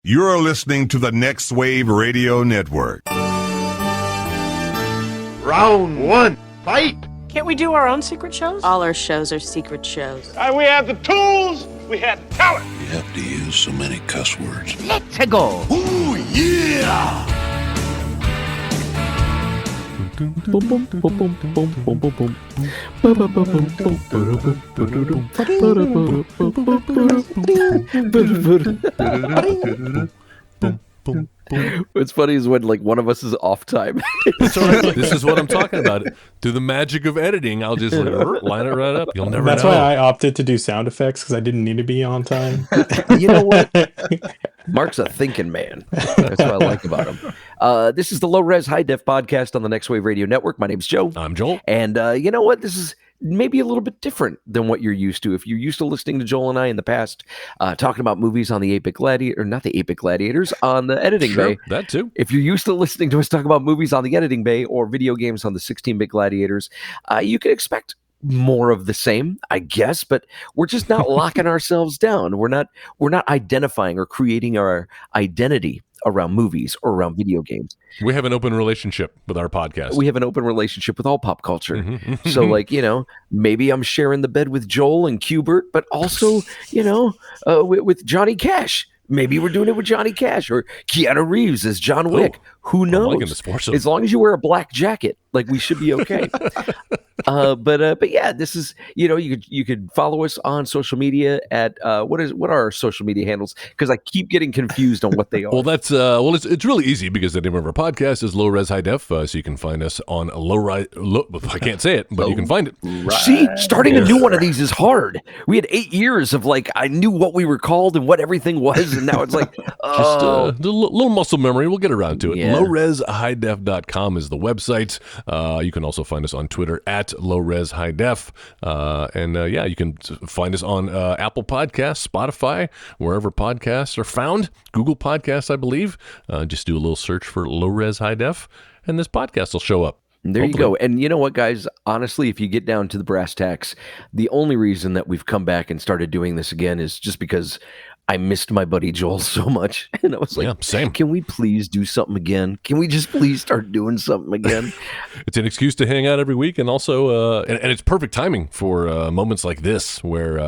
You're listening to the Next Wave Radio Network. Round one, fight! Can't we do our own secret shows? All our shows are secret shows. We have the tools, we have the talent. You have to use so many cuss words. Let's go! Ooh, yeah! What's funny is when like one of us is off time. This is what I'm talking about. Through the magic of editing, I'll just line it right up. You'll never know. That's why I opted to do sound effects, because I didn't need to be on time. You know what? Mark's a thinking man. That's what I like about him. This is the Low Res High Def podcast on the Next Wave Radio Network. My name's Joe. I'm Joel. And you know what? This is maybe a little bit different than what you're used to. If you're used to listening to Joel and I in the past, talking about movies on the 8-Bit Gladiator, or not the 8-Bit Gladiators, on the Editing Bay. That too. If you're used to listening to us talk about movies on the Editing Bay or video games on the 16-Bit Gladiators, you can expect more of the same, I guess, but we're just not locking ourselves down. We're not identifying or creating our identity around movies or around video games. We have an open relationship with our podcast. We have an open relationship with all pop culture. Mm-hmm. So, like, you know, maybe I'm sharing the bed with Joel and Qbert, but also, you know, with Johnny Cash. Maybe we're doing it with Johnny Cash or Keanu Reeves as John Wick. Who knows? As long as you wear a black jacket, like, we should be okay. But yeah, this is, you know, you could follow us on social media at what are our social media handles? Because I keep getting confused on what they are. Well, that's it's really easy, because the name of our podcast is Low Res High Def, so you can find us on I can't say it, but you can find it. Right. See, starting a new one of these is hard. We had 8 years of like, I knew what we were called and what everything was, and now it's like, just a little muscle memory. We'll get around to it. Yeah. LowResHighDef.com is the website. You can also find us on Twitter at LowResHighDef. Yeah, you can find us on Apple Podcasts, Spotify, wherever podcasts are found. Google Podcasts, I believe. Just do a little search for Low Res High Def, and this podcast will show up. There you go. And you know what, guys? Honestly, if you get down to the brass tacks, the only reason that we've come back and started doing this again is just because I missed my buddy Joel so much. And I was like, yeah, same. Can we please do something again? Can we just please start doing something again? It's an excuse to hang out every week, and also, and it's perfect timing for moments like this, where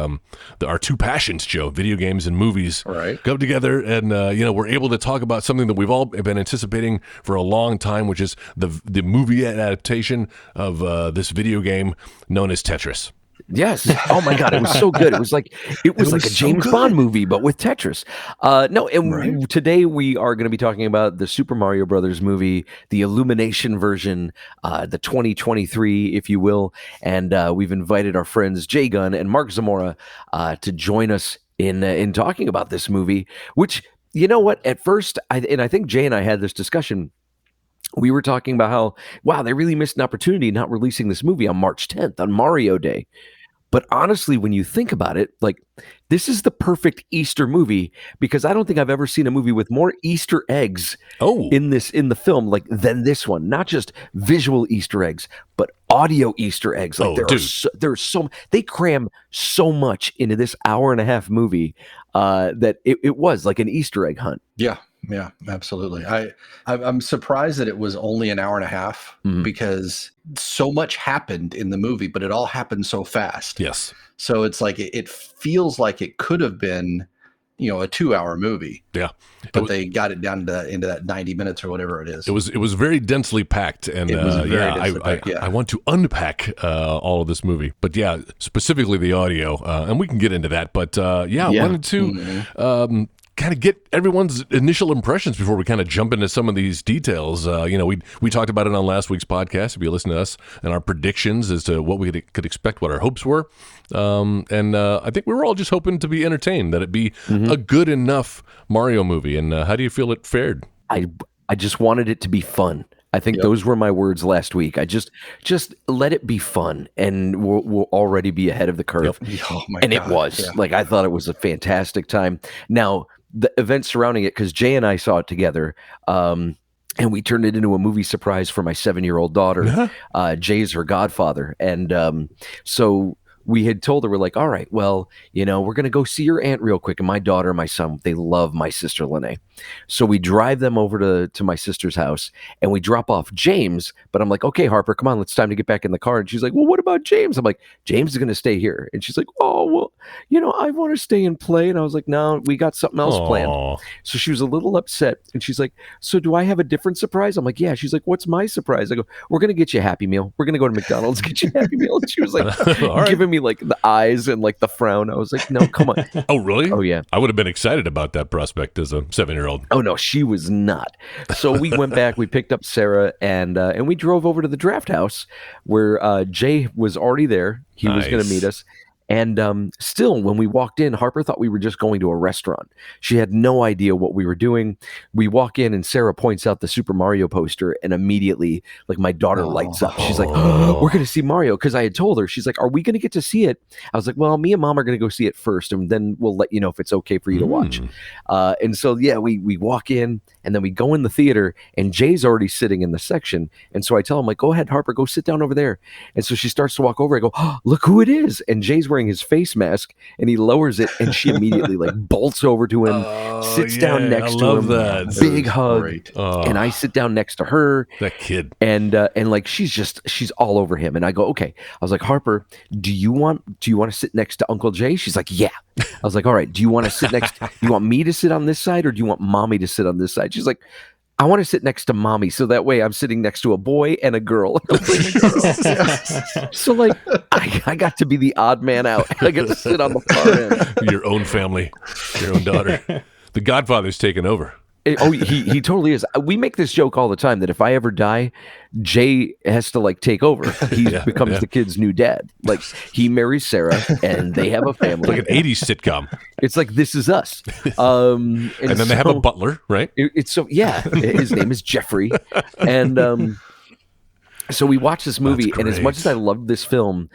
our two passions, Joe, video games and movies, come together, and you know, we're able to talk about something that we've all been anticipating for a long time, which is the movie adaptation of this video game known as Tetris. Yes. Oh my God, it was so good. It was like a James Bond movie, but with Tetris. Today we are going to be talking about the Super Mario Brothers movie, the Illumination version, the 2023, if you will. And we've invited our friends Jay Gunn and Mark Zamora to join us in talking about this movie. Which, you know what? At first, I think Jay and I had this discussion. We were talking about how, wow, they really missed an opportunity not releasing this movie on March 10th, on Mario Day. But honestly, when you think about it, like, this is the perfect Easter movie, because I don't think I've ever seen a movie with more Easter eggs in the film, like, than this one. Not just visual Easter eggs, but audio Easter eggs. Like, they cram so much into this hour-and-a-half movie that it was like an Easter egg hunt. Yeah, absolutely. I'm surprised that it was only an hour and a half, because so much happened in the movie, but it all happened so fast. Yes. So it's like, it feels like it could have been, you know, a 2-hour movie. Yeah. But they got it down into that 90 minutes or whatever it is. It was very densely packed, and I want to unpack all of this movie, but yeah, specifically the audio, and we can get into that. But I wanted to kind of get everyone's initial impressions before we kind of jump into some of these details. You know, we talked about it on last week's podcast, if you listen to us, and our predictions as to what we could expect, what our hopes were. And I think we were all just hoping to be entertained, that it'd be a good enough Mario movie. And how do you feel it fared? I just wanted it to be fun. I think those were my words last week. I just let it be fun, and we'll already be ahead of the curve. Oh my God. It was. Yeah. Like, I thought it was a fantastic time. Now, the events surrounding it, because Jay and I saw it together, and we turned it into a movie surprise for my 7-year-old daughter. Jay's her godfather. And so we had told her, we're like, all right, well, we're going to go see your aunt real quick. And my daughter and my son, they love my sister Lene. So we drive them over to my sister's house and we drop off James. But I'm like, okay, Harper, come on, it's time to get back in the car. And she's like, well, what about James? I'm like, James is going to stay here. And she's like, oh, well, I want to stay and play. And I was like, no, we got something else planned. So she was a little upset. And she's like, so do I have a different surprise? I'm like, yeah. She's like, what's my surprise? I go, we're going to get you a Happy Meal. We're going to go to McDonald's, get you a Happy Meal. And she was like, giving me like the eyes and like the frown. I was like, no, come on. Oh, really? Oh, yeah. I would have been excited about that prospect as a 7-year-old. Oh, no, she was not. So we went back, we picked up Sarah, and we drove over to the draft house where Jay was already there. He was going to meet us. And still, when we walked in, Harper thought we were just going to a restaurant. She had no idea what we were doing. We walk in, and Sarah points out the Super Mario poster, and immediately, like, my daughter lights up. She's like, oh, we're going to see Mario. Because I had told her, she's like, are we going to get to see it? I was like, well, me and Mom are going to go see it first, and then we'll let you know if it's okay for you to watch. And so, yeah, we walk in, and then we go in the theater, and Jay's already sitting in the section. And so I tell him, like, go ahead, Harper, go sit down over there. And so she starts to walk over. I go, oh, look who it is. And Jay's wearing his face mask, and he lowers it, and she immediately like bolts over to him, sits down next to him, big hug, and I sit down next to her. That kid, and like she's all over him, and I go, okay. I was like, Harper, do you want to sit next to Uncle Jay? She's like, yeah. I was like, all right. Do you want to sit next? Do you want me to sit on this side, or do you want Mommy to sit on this side? She's like, I want to sit next to Mommy, so that way I'm sitting next to a boy and a girl. So like I got to be the odd man out. I get to sit on the far end. Your own family, your own daughter. The Godfather's taken over. He totally is. We make this joke all the time that if I ever die, Jay has to like take over. He becomes the kid's new dad. Like he marries Sarah and they have a family. Like an 80s sitcom. It's like This Is Us. And then they have a butler, right? It's so his name is Jeffrey. And so we watch this movie, and as much as I loved this film,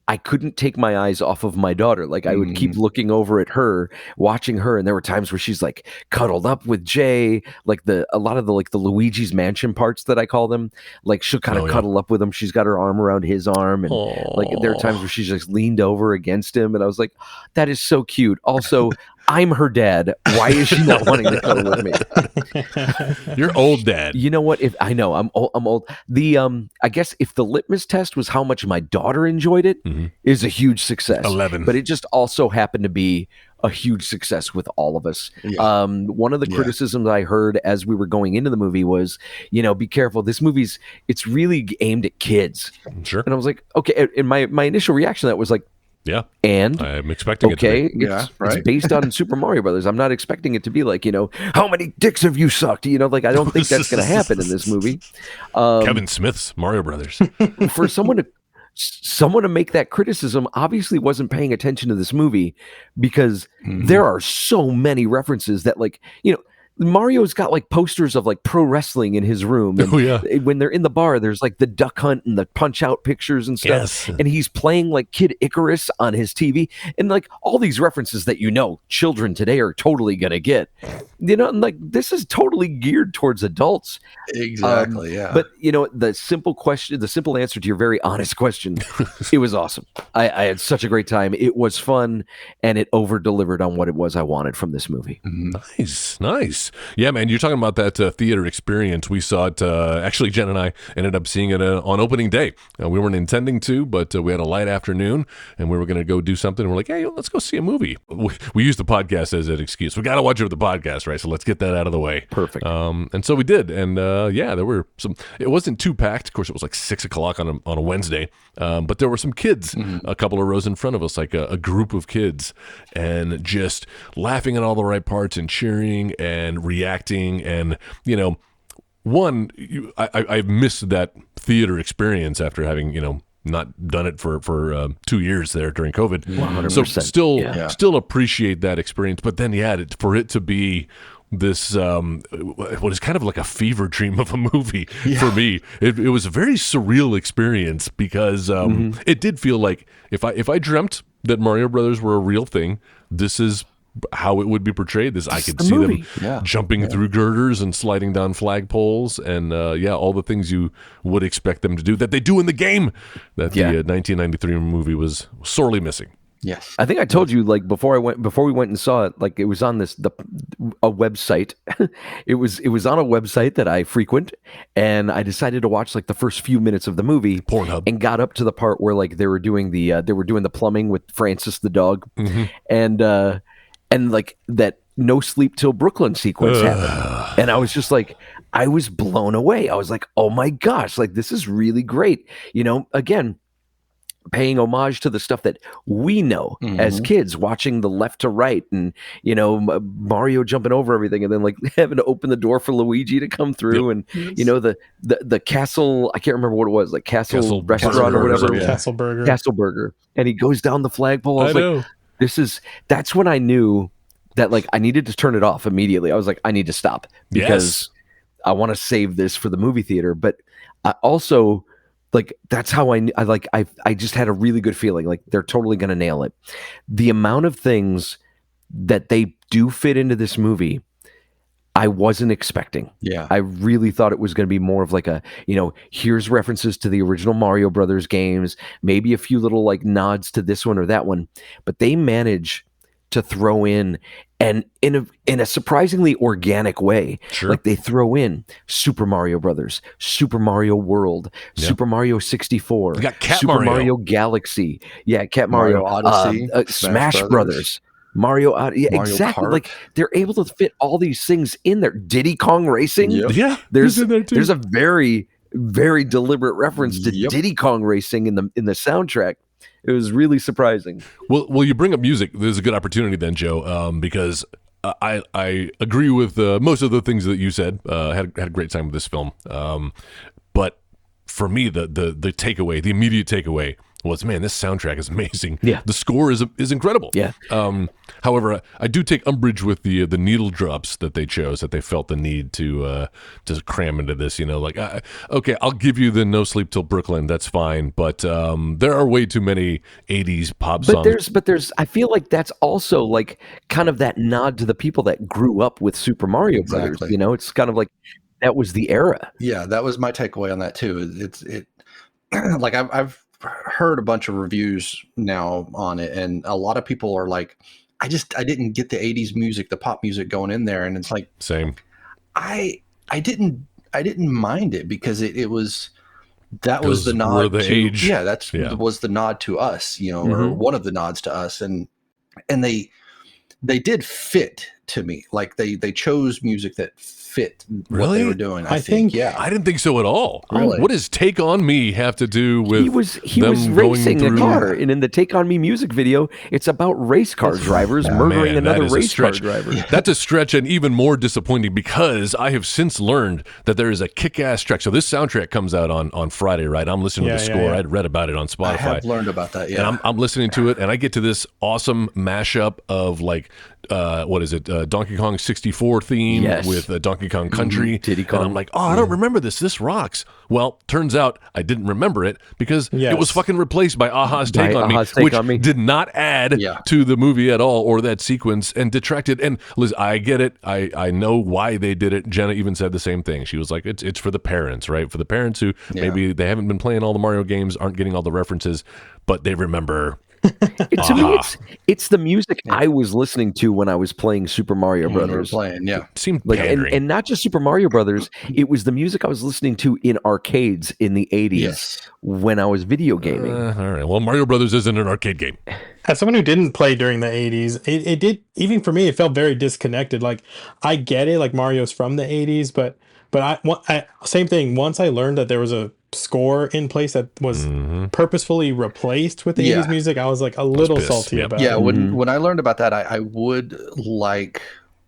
I couldn't take my eyes off of my daughter. Like I would keep looking over at her, watching her, and there were times where she's like cuddled up with Jay, like a lot of the Luigi's Mansion parts that I call them. Like she'll kind of cuddle up with him. She's got her arm around his arm, and like there are times where she's just leaned over against him, and I was like, that is so cute. Also, I'm her dad. Why is she not wanting to cuddle with me? You're old, Dad. You know what? I'm old. I guess if the litmus test was how much my daughter enjoyed it, is a huge success. 11. But it just also happened to be a huge success with all of us. Yeah. One of the criticisms I heard as we were going into the movie was, be careful. This it's really aimed at kids. Sure. And I was like, okay. And my initial reaction to that was like, yeah, and I'm expecting it to be. It's based on Super Mario Brothers. I'm not expecting it to be like, how many dicks have you sucked? Like I don't think that's going to happen in this movie. Kevin Smith's Mario Brothers. For someone to make that criticism obviously wasn't paying attention to this movie, because there are so many references that Mario's got like posters of like pro wrestling in his room. And when they're in the bar, there's like the Duck Hunt and the Punch Out pictures and stuff. Yes. And he's playing like Kid Icarus on his TV. And like all these references that children today are totally going to get. And like this is totally geared towards adults. Exactly, yeah. But the simple answer to your very honest question, it was awesome. I had such a great time. It was fun, and it over-delivered on what it was I wanted from this movie. Nice. Yeah, man, you're talking about that theater experience. We saw it, actually, Jen and I ended up seeing it on opening day. We weren't intending to, but we had a light afternoon, and we were going to go do something. And we're like, hey, let's go see a movie. We used the podcast as an excuse. We got to watch it with the podcast, right? So let's get that out of the way. Perfect. And so we did. And there were it wasn't too packed. Of course, it was like 6 o'clock on a Wednesday. But there were some kids, a couple of rows in front of us, like a group of kids, and just laughing at all the right parts and cheering and reacting. And, I missed that theater experience after having, not done it for 2 years there during COVID. 100%. So still appreciate that experience. But then, for it to be this what is kind of like a fever dream of a movie for me. It was a very surreal experience because it did feel like if I dreamt that Mario Brothers were a real thing, this is how it would be portrayed. I could see them jumping through girders and sliding down flagpoles, and all the things you would expect them to do that they do in the game that the 1993 movie was sorely missing. Yes, I think I told you like before we went and saw it. Like it was on a website. it was on a website that I frequent, and I decided to watch like the first few minutes of the movie, Pornhub, and got up to the part where like they were doing the plumbing with Francis the dog, and like that No Sleep Till Brooklyn sequence happened, and I was just like, I was blown away. I was like, oh my gosh, like this is really great. Again, paying homage to the stuff that we know as kids, watching the left to right, and Mario jumping over everything, and then like having to open the door for Luigi to come through, and the castle, I can't remember what it was, like castle restaurant or whatever, Castle Burger, and he goes down the flagpole. I was like, that's when I knew that like I needed to turn it off immediately. I was like, I need to stop because I want to save this for the movie theater, but I also. Like that's how I just had a really good feeling like they're totally going to nail it. The amount of things that they do fit into this movie, I wasn't expecting. Yeah. I really thought it was going to be more of like a, here's references to the original Mario Brothers games, maybe a few little like nods to this one or that one, but they manage to throw in, and in a surprisingly organic way, like they throw in Super Mario Brothers, Super Mario World, Super Mario 64, you got Cat Super Mario Galaxy, Cat Mario Odyssey, Smash Brothers. Mario exactly. Kart. Like they're able to fit all these things in there. Diddy Kong Racing, there's in there too. There's a very, very deliberate reference to Diddy Kong Racing in the soundtrack. It was really surprising. Well, you bring up music. There's a good opportunity then, Joe, because I agree with most of the things that you said. Had a great time with this film, but for me, the takeaway, the immediate takeaway was, man, this soundtrack is amazing. Yeah, the score is incredible. Yeah. However, I do take umbrage with the needle drops that they chose, that they felt the need to cram into this. Okay, I'll give you the No Sleep Till Brooklyn. That's fine, but there are way too many '80s pop songs. But there's I feel like that's also like kind of that nod to the people that grew up with Super Mario Brothers. It's kind of like that was the era. Yeah, that was my takeaway on that too. It's like I've heard a bunch of reviews now on it, and a lot of people are like, I didn't get the 80s music, the pop music going in there, and it's like same. I didn't mind it because it was the nod to age. Was the nod to us, or one of the nods to us, and they did fit to me. Like they chose music that fit what they were doing. I think I didn't think so at all. Really? What does Take On Me have to do with he was racing a car, and in the Take On Me music video, it's about race car drivers murdering another race car driver. That's a stretch, and even more disappointing because I have since learned that there is a kick-ass track. So this soundtrack comes out on Friday, right? I'm listening to the score. I'd read about it on Spotify. I have learned about that, and I'm listening to it, and I get to this awesome mashup of like what is it? Donkey Kong 64 theme with Donkey Kong Country. Diddy Kong. And I'm like, I don't remember this. This rocks. Well, turns out I didn't remember it because it was fucking replaced by a-ha's Take On Me, which did not add to the movie at all or that sequence and detracted. And Liz, I get it. I know why they did it. Jenna even said the same thing. She was like, it's for the parents, right? For the parents who maybe they haven't been playing all the Mario games, aren't getting all the references, but they remember. To me, it's the music I was listening to when I was playing Super Mario Brothers. Seemed like, and not just Super Mario Brothers. It was the music I was listening to in arcades in the 80s when I was video gaming. All right. Well, Mario Brothers isn't an arcade game. As someone who didn't play during the 80s, it did, even for me, it felt very disconnected. Like, I get it, like Mario's from the 80s, but I same thing. Once I learned that there was a score in place that was purposefully replaced with the 80s music, I was like a little salty about it. Yeah, when I learned about that, I would like,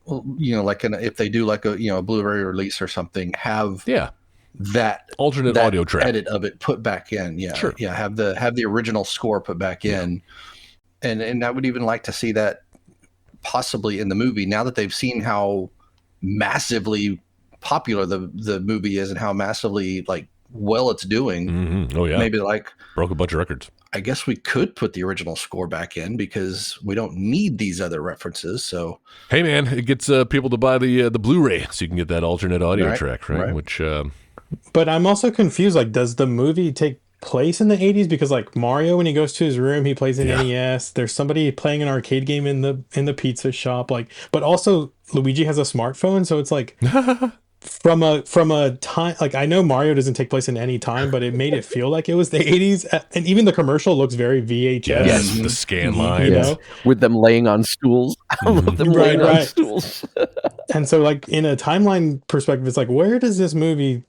if they do like a Blu-ray release or something, have that alternate audio track edit of it put back in. Have the original score put back in, and I would even like to see that possibly in the movie now that they've seen how massively popular the movie is and how massively well it's doing. Oh yeah, maybe like broke a bunch of records. I guess we could put the original score back in because we don't need these other references. So, hey man, it gets people to buy the Blu-ray so you can get that alternate audio track, right? Which, but I'm also confused. Like, does the movie take place in the 80s? Because like Mario, when he goes to his room, he plays an NES. There's somebody playing an arcade game in the pizza shop. Like, but also Luigi has a smartphone, so it's like. From a time, like I know Mario doesn't take place in any time, but it made it feel like it was the 80s, and even the commercial looks very VHS. Yes, the scan lines, you know? With them laying on stools. I love them laying on stools. And so, like in a timeline perspective, it's like, where does this movie?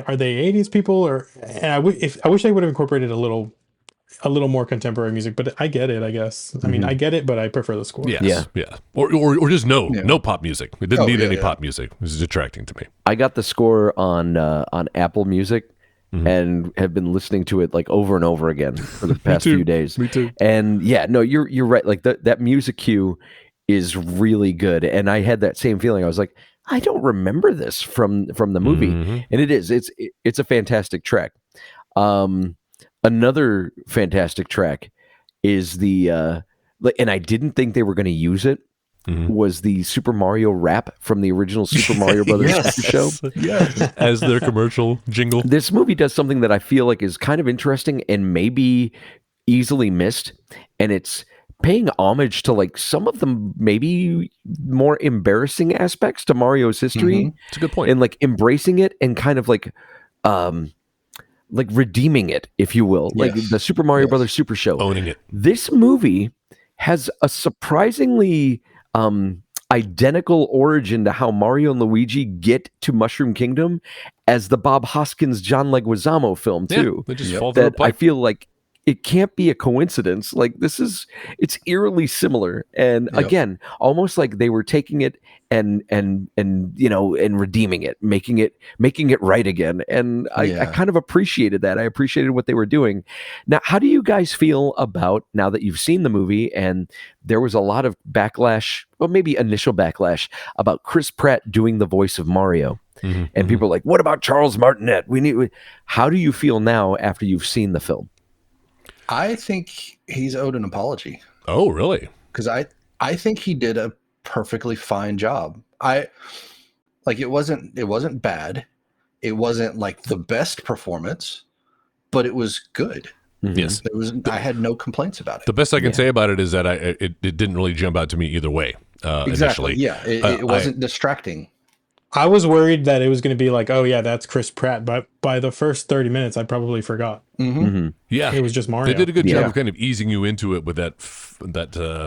Are they 80s people, or? And I wish they would have incorporated a little more contemporary music, but I get it, I guess. I mean, I get it, but I prefer the score. Yes, yeah. Or just no pop music. We didn't need any pop music. It was detracting to me. I got the score on Apple Music and have been listening to it like over and over again for the past few days. Me too. And yeah, no, you're right. Like that music cue is really good. And I had that same feeling. I was like, I don't remember this from the movie. And it is. It's a fantastic track. Another fantastic track is the and I didn't think they were going to use it. Was the Super Mario rap from the original Super Mario Brothers Super Show? Yes, as their commercial jingle. This movie does something that I feel like is kind of interesting and maybe easily missed, and it's paying homage to like some of the maybe more embarrassing aspects to Mario's history. It's a good point, and like embracing it and kind of like redeeming it, if you will, like the Super Mario Brothers Super Show, owning it. This movie has a surprisingly identical origin to how Mario and Luigi get to Mushroom Kingdom as the Bob Hoskins John Leguizamo film too. They just fall through a pipe. I feel like it can't be a coincidence. Like it's eerily similar, and again, almost like they were taking it and redeeming it, making it right again. And I kind of appreciated that. I appreciated what they were doing. Now, how do you guys feel about, now that you've seen the movie and there was a lot of backlash, well, maybe initial backlash about Chris Pratt doing the voice of Mario? And people are like, what about Charles Martinet? How do you feel now after you've seen the film? I think he's owed an apology. Oh, really? Because I think he did a perfectly fine job. It wasn't bad. It wasn't like the best performance, but it was good. Yes, I had no complaints about it. The best I can say about it is that it didn't really jump out to me either way. Exactly. Initially. Yeah, it wasn't distracting. I was worried that it was going to be like, oh yeah, that's Chris Pratt, but by the first 30 minutes, I probably forgot. Yeah, it was just Mario. They did a good job of kind of easing you into it with that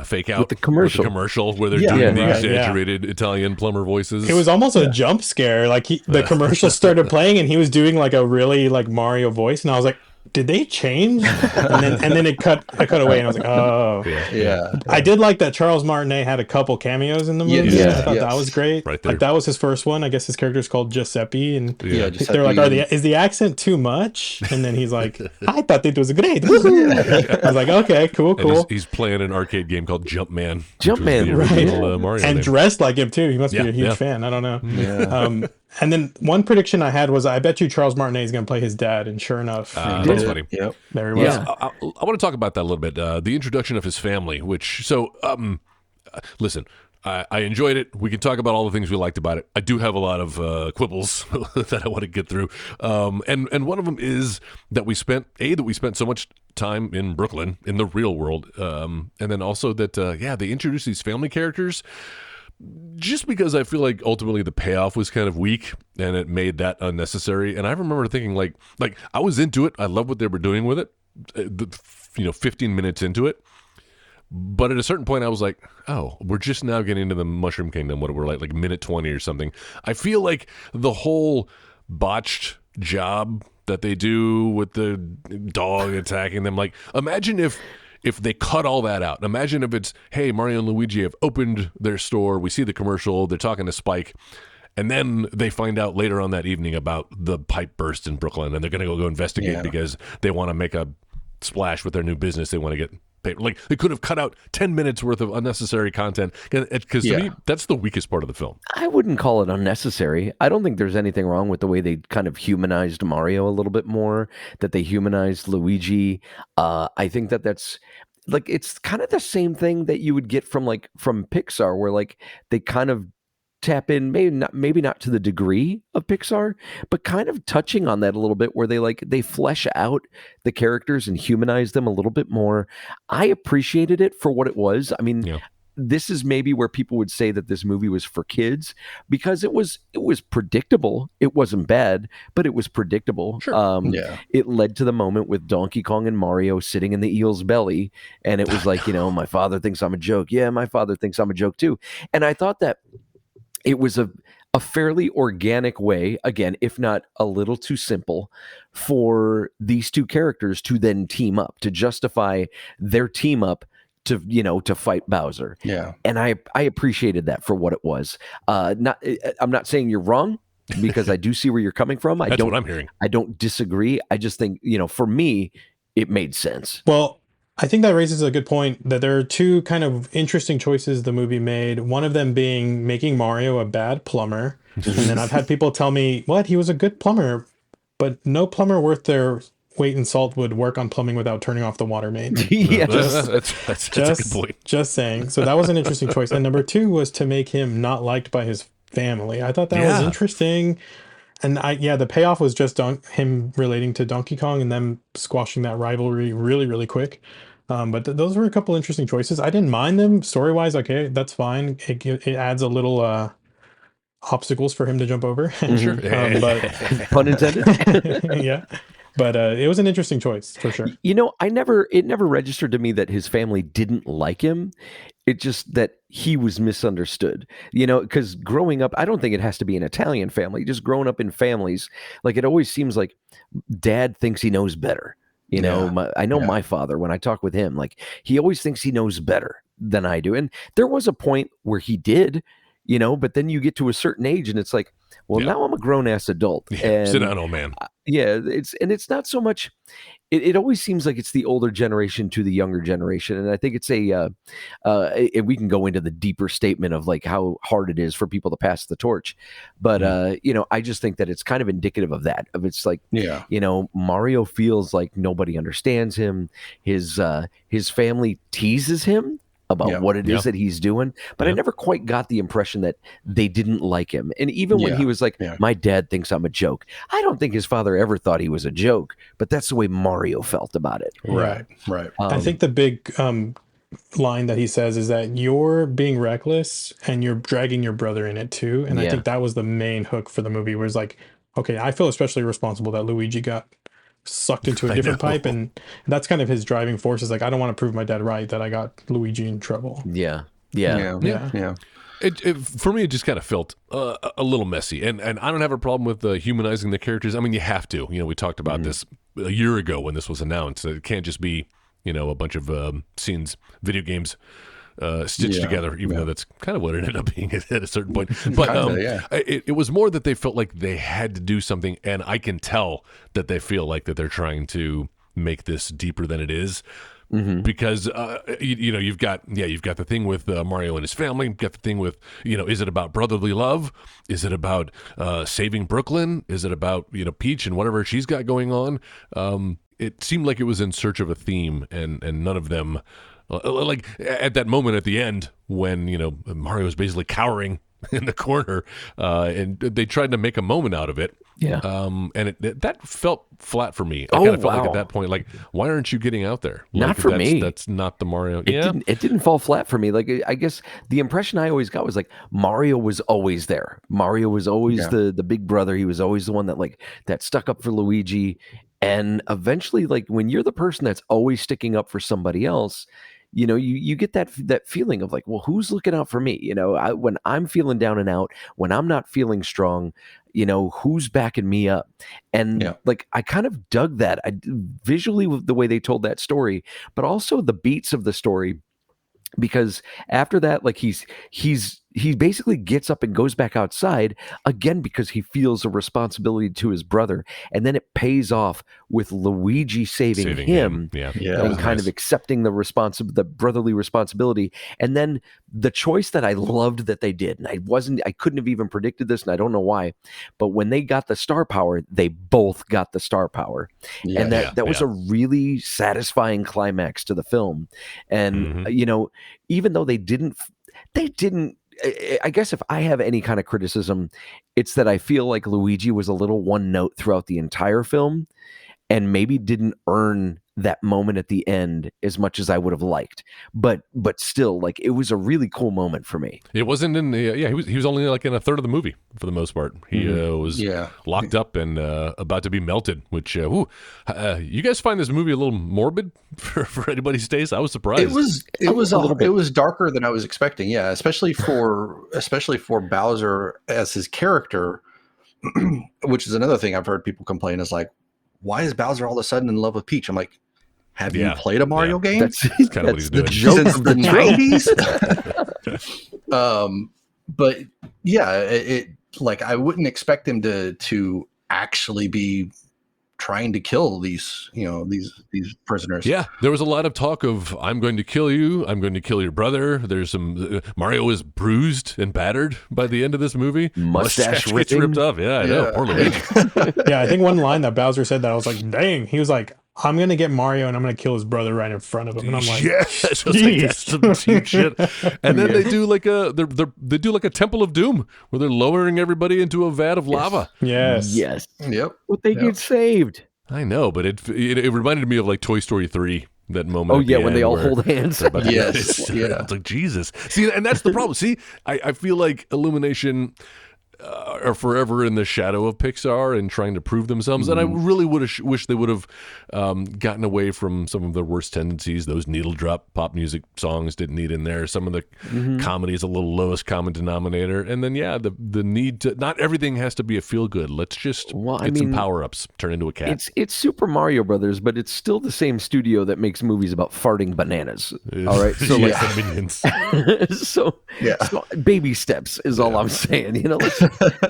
fake out with the commercial, where they're doing the exaggerated Italian plumber voices. It was almost a jump scare. Like the commercial started playing, and he was doing like a really like Mario voice, and I was like, did they change? And then it cut away, and I was like, oh yeah. I did like that Charles Martinet had a couple cameos in the movie. I thought that was great. Right there. Like that was his first one. I guess his character's called Giuseppe, and Giuseppe. they're like, is the accent too much? And then he's like, I thought it was great. I was like, okay, cool. He's playing an arcade game called Jumpman. Right? Mario and name. dressed like him too. He must be a huge fan. I don't know. Yeah. And then one prediction I had was, I bet you Charles Martinet is going to play his dad, and sure enough, that's funny. Yep. There he was. I want to talk about that a little bit. The introduction of his family, listen, I enjoyed it. We can talk about all the things we liked about it. I do have a lot of quibbles that I want to get through. And one of them is that we spent so much time in Brooklyn, in the real world. And then also that, they introduced these family characters just because I feel like ultimately the payoff was kind of weak and it made that unnecessary. And I remember thinking like I was into it. I love what they were doing with it, 15 minutes into it. But at a certain point I was like, oh, we're just now getting into the Mushroom Kingdom. What we're like minute 20 or something. I feel like the whole botched job that they do with the dog attacking them, like imagine if they cut all that out. Imagine if it's, hey, Mario and Luigi have opened their store. We see the commercial. They're talking to Spike. And then they find out later on that evening about the pipe burst in Brooklyn. And they're going to go investigate because they want to make a splash with their new business. They want to get paper. Like they could have cut out 10 minutes worth of unnecessary content, because to me that's the weakest part of the film. I wouldn't call it unnecessary. I don't think there's anything wrong with the way they kind of humanized Mario a little bit more, that they humanized Luigi. I think that's like, it's kind of the same thing that you would get from Pixar, where like they kind of tap in, maybe not to the degree of Pixar, but kind of touching on that a little bit, where they flesh out the characters and humanize them a little bit more. I appreciated it for what it was. I mean, this is maybe where people would say that this movie was for kids, because it was predictable. It wasn't bad, but it was predictable. Sure. It led to the moment with Donkey Kong and Mario sitting in the eel's belly, and it was like, my father thinks I'm a joke. Yeah, my father thinks I'm a joke too. And I thought that it was a fairly organic way, again, if not a little too simple, for these two characters to then team up, to justify their team up to fight Bowser. Yeah. And I appreciated that for what it was. I'm not saying you're wrong, because I do see where you're coming from. That's what I'm hearing. I don't disagree. I just think, for me, it made sense. Well, I think that raises a good point, that there are two kind of interesting choices the movie made. One of them being making Mario a bad plumber. And then I've had people tell me, he was a good plumber, but no plumber worth their weight in salt would work on plumbing without turning off the water main. That's a good point. Just saying. So that was an interesting choice. And number two was to make him not liked by his family. I thought that was interesting. And the payoff was just him relating to Donkey Kong and them squashing that rivalry really, really quick. But those were a couple interesting choices. I didn't mind them story-wise. Okay, that's fine. It adds a little obstacles for him to jump over. Sure. But pun intended. Yeah. But it was an interesting choice for sure. It never registered to me that his family didn't like him. It just that he was misunderstood, because growing up, I don't think it has to be an Italian family. Just growing up in families, like, it always seems like dad thinks he knows better. I know my father, when I talk with him, like, he always thinks he knows better than I do. And there was a point where he did, but then you get to a certain age and it's like, well, now I'm a grown ass adult. And sit down, old man. It's not so much. It always seems like it's the older generation to the younger generation, and I think it's we can go into the deeper statement of like how hard it is for people to pass the torch, but I just think that it's kind of indicative of that. It's like, Mario feels like nobody understands him. His family teases him about what it is that he's doing, but I never quite got the impression that they didn't like him. And even when he was like, my dad thinks I'm a joke, I don't think his father ever thought he was a joke, but that's the way Mario felt about it. Right. I think the big line that he says is that you're being reckless and you're dragging your brother in it too. And I think that was the main hook for the movie, where it's like, okay, I feel especially responsible that Luigi got sucked into a different pipe, and that's kind of his driving force, is like, I don't want to prove my dad right that I got Luigi in trouble. Yeah. It for me, it just kind of felt a little messy, and I don't have a problem with humanizing the characters. I mean, you have to. We talked about this a year ago when this was announced. It can't just be a bunch of scenes, video games stitched together, even though that's kind of what it ended up being at a certain point. But it was more that they felt like they had to do something, and I can tell that they feel like that they're trying to make this deeper than it is. Because you've got the thing with Mario and his family. You've got the thing with is it about brotherly love? Is it about saving Brooklyn? Is it about Peach and whatever she's got going on? It seemed like it was in search of a theme, and none of them. Like at that moment at the end when Mario was basically cowering in the corner, and they tried to make a moment out of it. And that felt flat for me. I kind of felt like at that point, like, why aren't you getting out there? Like, not for me. That's not the Mario. It didn't fall flat for me. Like, I guess the impression I always got was like Mario was always there. Mario was always the big brother. He was always the one that stuck up for Luigi. And eventually, like, when you're the person that's always sticking up for somebody else, you get that feeling of like, well, who's looking out for me? When I'm feeling down and out, when I'm not feeling strong, who's backing me up? And like, I kind of dug that visually with the way they told that story, but also the beats of the story, because after that, like, he's he basically gets up and goes back outside again because he feels a responsibility to his brother, and then it pays off with Luigi saving him. And kind of accepting the brotherly responsibility. And then the choice that I loved that they did, and I couldn't have even predicted this, and I don't know why, but when they got the star power, they both got the star power. And that was a really satisfying climax to the film. And even though they didn't, I guess if I have any kind of criticism, it's that I feel like Luigi was a little one note throughout the entire film and maybe didn't earn that moment at the end as much as I would have liked. But still, like, it was a really cool moment for me. It wasn't in the he was only like in a third of the movie for the most part. He was locked up and about to be melted, which you guys find this movie a little morbid for anybody's taste? I was surprised. It was darker than I was expecting. Yeah, especially for Bowser as his character, which is another thing I've heard people complain is like, why is Bowser all of a sudden in love with Peach? I'm like, have you played a Mario game? That's kind of what he's doing. Since the 90s? But yeah, it like I wouldn't expect him to actually be trying to kill these prisoners. Yeah, there was a lot of talk of I'm going to kill you, I'm going to kill your brother. There's some Mario is bruised and battered by the end of this movie. Mustache gets ripped off. Yeah, I know. Poor Luigi. Yeah, I think one line that Bowser said that I was like, dang. He was like, I'm going to get Mario and I'm going to kill his brother right in front of him. And I'm like, that's some cheap shit. And then they do like they do like a Temple of Doom where they're lowering everybody into a vat of lava. Yes. Yep. But they get saved. I know, but it reminded me of like Toy Story 3. That moment. Oh yeah, when they all hold hands. Yes. It's like Jesus. See, and that's the problem. See, I feel like Illumination are forever in the shadow of Pixar and trying to prove themselves. And I really would have wish they would have gotten away from some of their worst tendencies. Those needle drop pop music songs didn't need in there. Some of the comedy is a little lowest common denominator. And then the need to not everything has to be a feel good. Let's just get some power ups, turn into a cat. It's Super Mario Brothers, but it's still the same studio that makes movies about farting bananas. All right, so the minions. so baby steps is all I'm saying. Let's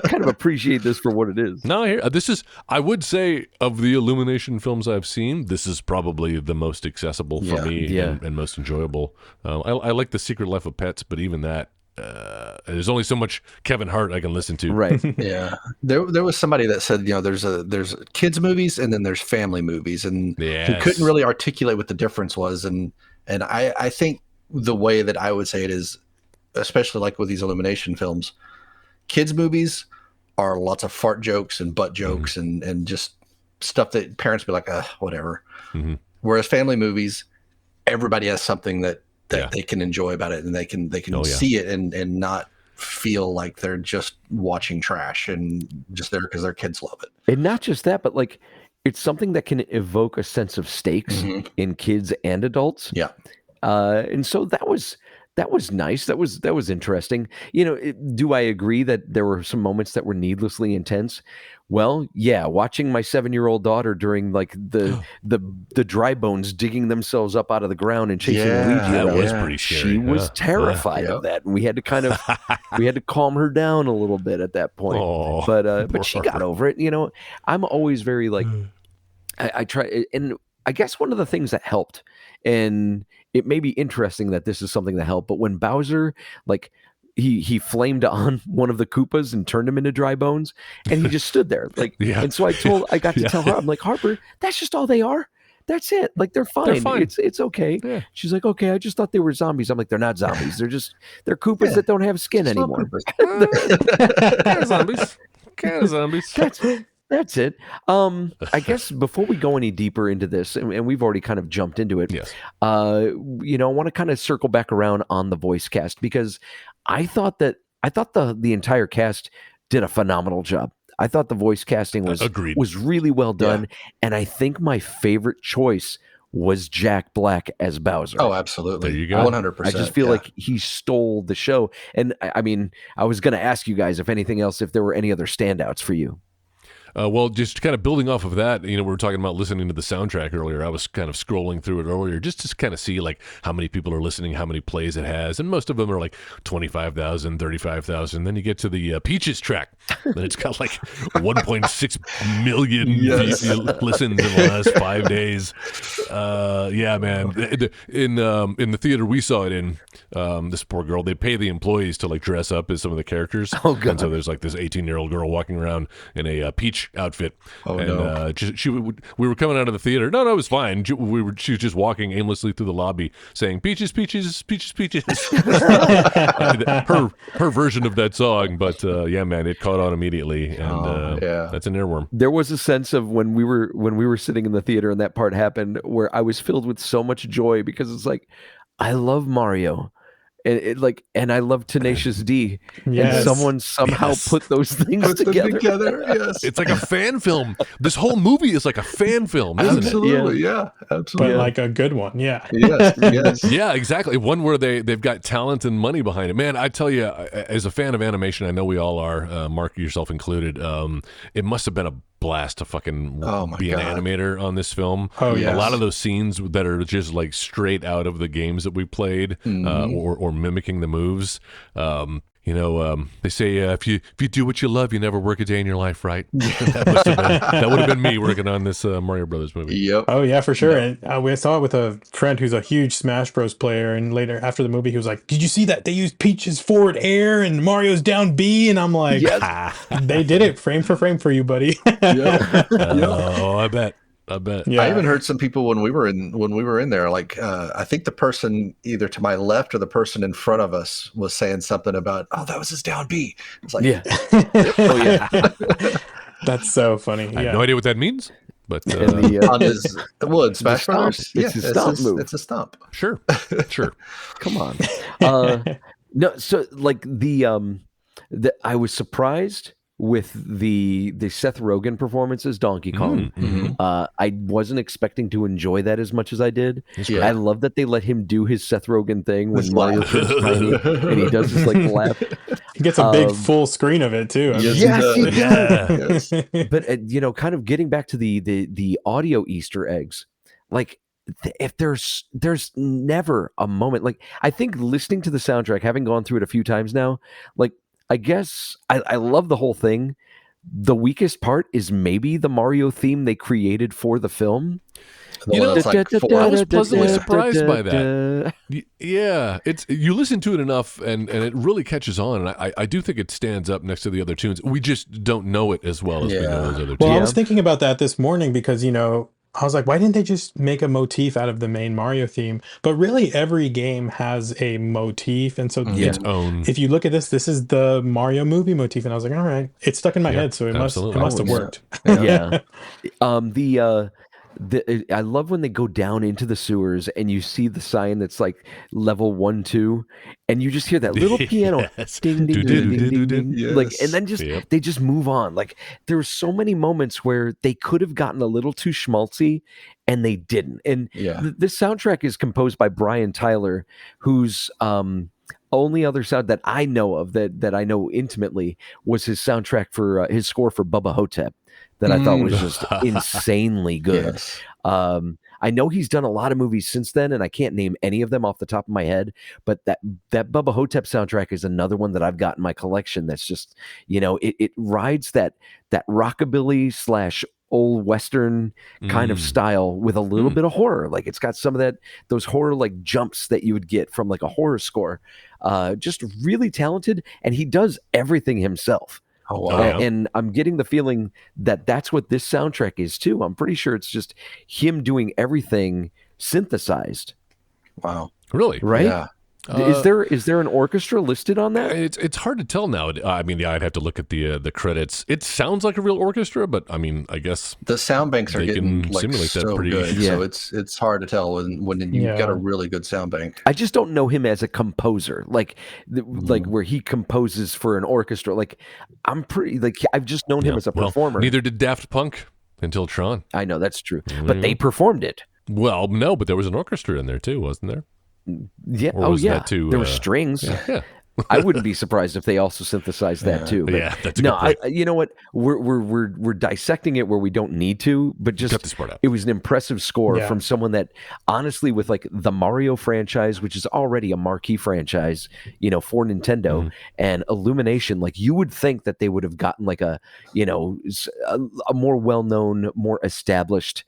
kind of appreciate this for what it is. No, this is, I would say, of the Illumination films I've seen, this is probably the most accessible for me and most enjoyable. I like The Secret Life of Pets, but even that, there's only so much Kevin Hart I can listen to. Right. Yeah. There was somebody that said, there's kids movies and then there's family movies, and he couldn't really articulate what the difference was. And I think the way that I would say it is, especially like with these Illumination films, kids movies are lots of fart jokes and butt jokes and just stuff that parents be like, whatever. Whereas family movies, everybody has something that they can enjoy about it, and they can see it and not feel like they're just watching trash and just there because their kids love it. And not just that, but like it's something that can evoke a sense of stakes in kids and adults. Yeah. And so that was nice. That was interesting. Do I agree that there were some moments that were needlessly intense? Well, yeah. Watching my 7-year-old daughter during like the dry bones digging themselves up out of the ground and chasing Luigi, that was pretty scary. She was terrified of that, and we had to calm her down a little bit at that point. Oh, but she got over it. I'm always very like I try, and I guess one of the things that helped, and it may be interesting that this is something that helped, but when Bowser, like, he flamed on one of the Koopas and turned him into dry bones, and he just stood there, like, and so I got to tell her, I'm like, Harper, that's just all they are. That's it. Like, they're fine. It's okay. Yeah. She's like, okay, I just thought they were zombies. I'm like, they're not zombies. They're Koopas that don't have skin anymore. Kind of zombies. That's it. I guess before we go any deeper into this, and we've already kind of jumped into it, I want to kind of circle back around on the voice cast, because I thought the entire cast did a phenomenal job. I thought the voice casting was really well done, and I think my favorite choice was Jack Black as Bowser. Oh, absolutely. There you go. 100%. I just feel like he stole the show. And I mean, I was going to ask you guys, if anything else, if there were any other standouts for you. Well, just kind of building off of that, we were talking about listening to the soundtrack earlier. I was kind of scrolling through it earlier just to kind of see like how many people are listening, how many plays it has, and most of them are like 25,000, 35,000. Then you get to the Peaches track, and it's got like 1.6 million listens in the last 5 days. Yeah, man. In the theater we saw it in, this poor girl, they pay the employees to like dress up as some of the characters. Oh, God. And so there's like this 18-year-old girl walking around in a peach outfit. Oh, and, no. We were coming out of the theater. No, it was fine. She was just walking aimlessly through the lobby saying, peaches, peaches, peaches, peaches. her version of that song. But yeah, man, it caught on immediately. And that's an earworm. There was a sense of when we were sitting in the theater and that part happened where I was filled with so much joy because it's like, I love Mario. And I love Tenacious D. Yes. And someone somehow put those things together. Yes. It's like a fan film. This whole movie is like a fan film, isn't Absolutely, yeah. Absolutely. But like a good one, yeah. Yes. Yeah, exactly. One where they've got talent and money behind it. Man, I tell you, as a fan of animation, I know we all are, Mark, yourself included, it must have been a blast to fucking be an animator on this film. Oh, yes. A lot of those scenes that are just like straight out of the games that we played, or mimicking the moves. They say if you do what you love, you never work a day in your life, right? That would have been me working on this Mario Brothers movie. Yep. Oh yeah, for sure. And we saw it with a friend who's a huge Smash Bros player, and later after the movie he was like, did you see that they used Peach's forward air and Mario's down B? And I'm like, they did it frame for frame for you, buddy. Oh, I bet. Yeah. I even heard some people when we were in there, like I think the person either to my left or the person in front of us was saying something about, oh, that was his down B. It's like, Oh yeah. That's so funny. I have no idea what that means, but on his in Smash Brothers, it's a stomp move. It's a stomp. Sure. Come on. No, so like I was surprised with the Seth Rogen performance as Donkey Kong. I wasn't expecting to enjoy that as much as I did. Yeah. I love that they let him do his Seth Rogen thing when Mario turns tiny and he does this like laugh. He gets a big full screen of it too. Yes, he does. Yes. But kind of getting back to the audio Easter eggs, like if there's never a moment, like I think listening to the soundtrack, having gone through it a few times now, like I guess I love the whole thing. The weakest part is maybe the Mario theme they created for the film. I was pleasantly surprised by that. Yeah, you listen to it enough, and it really catches on. And I do think it stands up next to the other tunes. We just don't know it as well as we know those other tunes. Well, I was thinking about that this morning because I was like, why didn't they just make a motif out of the main Mario theme? But really, every game has a motif, and so its own. If you look at this is the Mario movie motif, and I was like, all right, it's stuck in my head, so it must have worked. Yeah. I love when they go down into the sewers and you see the sign that's like level 1, 2, and you just hear that little piano ding, ding, ding, ding, ding. Yes. Like, and then they just move on. Like there were so many moments where they could have gotten a little too schmaltzy and they didn't. And this soundtrack is composed by Brian Tyler, who's only other sound that I know of that I know intimately was his soundtrack for his score for Bubba Hotep. That I thought was just insanely good. Yes. I know he's done a lot of movies since then, and I can't name any of them off the top of my head, but that Bubba Hotep soundtrack is another one that I've got in my collection that's just, it rides that rockabilly / old Western kind of style with a little bit of horror. Like it's got some of those horror like jumps that you would get from like a horror score. Just really talented, and he does everything himself. Oh, wow. And I'm getting the feeling that that's what this soundtrack is too. I'm pretty sure it's just him doing everything synthesized. Wow. Really? Right? Yeah. Is there an orchestra listed on that? It's hard to tell now. I mean, I'd have to look at the credits. It sounds like a real orchestra, but I mean, I guess the sound banks are getting like simulate so that pretty good. Yeah. So it's hard to tell when you've got a really good sound bank. I just don't know him as a composer, like where he composes for an orchestra. Like I'm pretty I've just known him as a performer. Neither did Daft Punk until Tron. I know that's true, but they performed it. Well, no, but there was an orchestra in there too, wasn't there? Yeah. Or was that too, there were strings. Yeah. I wouldn't be surprised if they also synthesized that too. But yeah, that's a good point. you know what? We're dissecting it where we don't need to, but just cut this part out. It was an impressive score from someone that, honestly, with like the Mario franchise, which is already a marquee franchise, for Nintendo, and Illumination, like you would think that they would have gotten like a more well-known, more established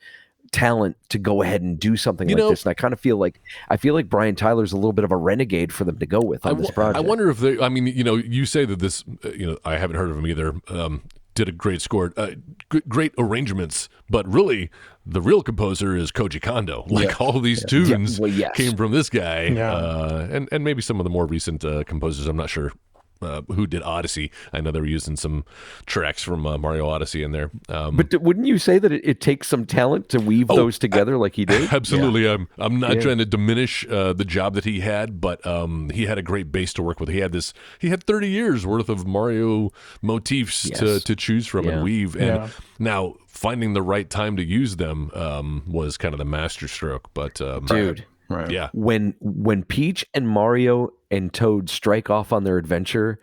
talent to go ahead and do something like this, and I kind of feel like Brian Tyler's a little bit of a renegade for them to go with on this project. I wonder if they, I mean, you say that this, I haven't heard of him either, did a great score, great arrangements, but really the real composer is Koji Kondo. Like all of these tunes came from this guy, and maybe some of the more recent composers. I'm not sure who did Odyssey. I know they were using some tracks from Mario Odyssey in there. But wouldn't you say that it takes some talent to weave those together like he did? Absolutely. Yeah. I'm not trying to diminish the job that he had, but he had a great base to work with. He had 30 years worth of Mario motifs to choose from and weave. And now finding the right time to use them was kind of the masterstroke. But dude. Right. Yeah. When Peach and Mario and Toad strike off on their adventure,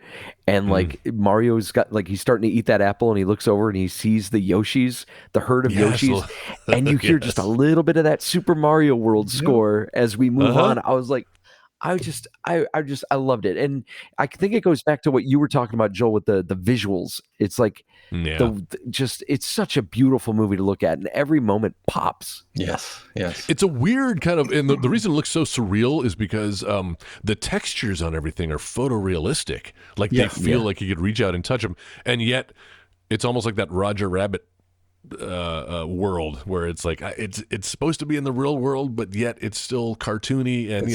and like Mario's got like he's starting to eat that apple, and he looks over and he sees the Yoshis, the herd of Yoshis, and you hear just a little bit of that Super Mario World score as we move on. I was like, I loved it, and I think it goes back to what you were talking about, Joel, with the visuals. It's like it's such a beautiful movie to look at, and every moment pops. Yes. It's a weird kind of, and the reason it looks so surreal is because the textures on everything are photorealistic. Like they feel like you could reach out and touch them, and yet it's almost like that Roger Rabbit world where it's like it's supposed to be in the real world, but yet it's still cartoony, and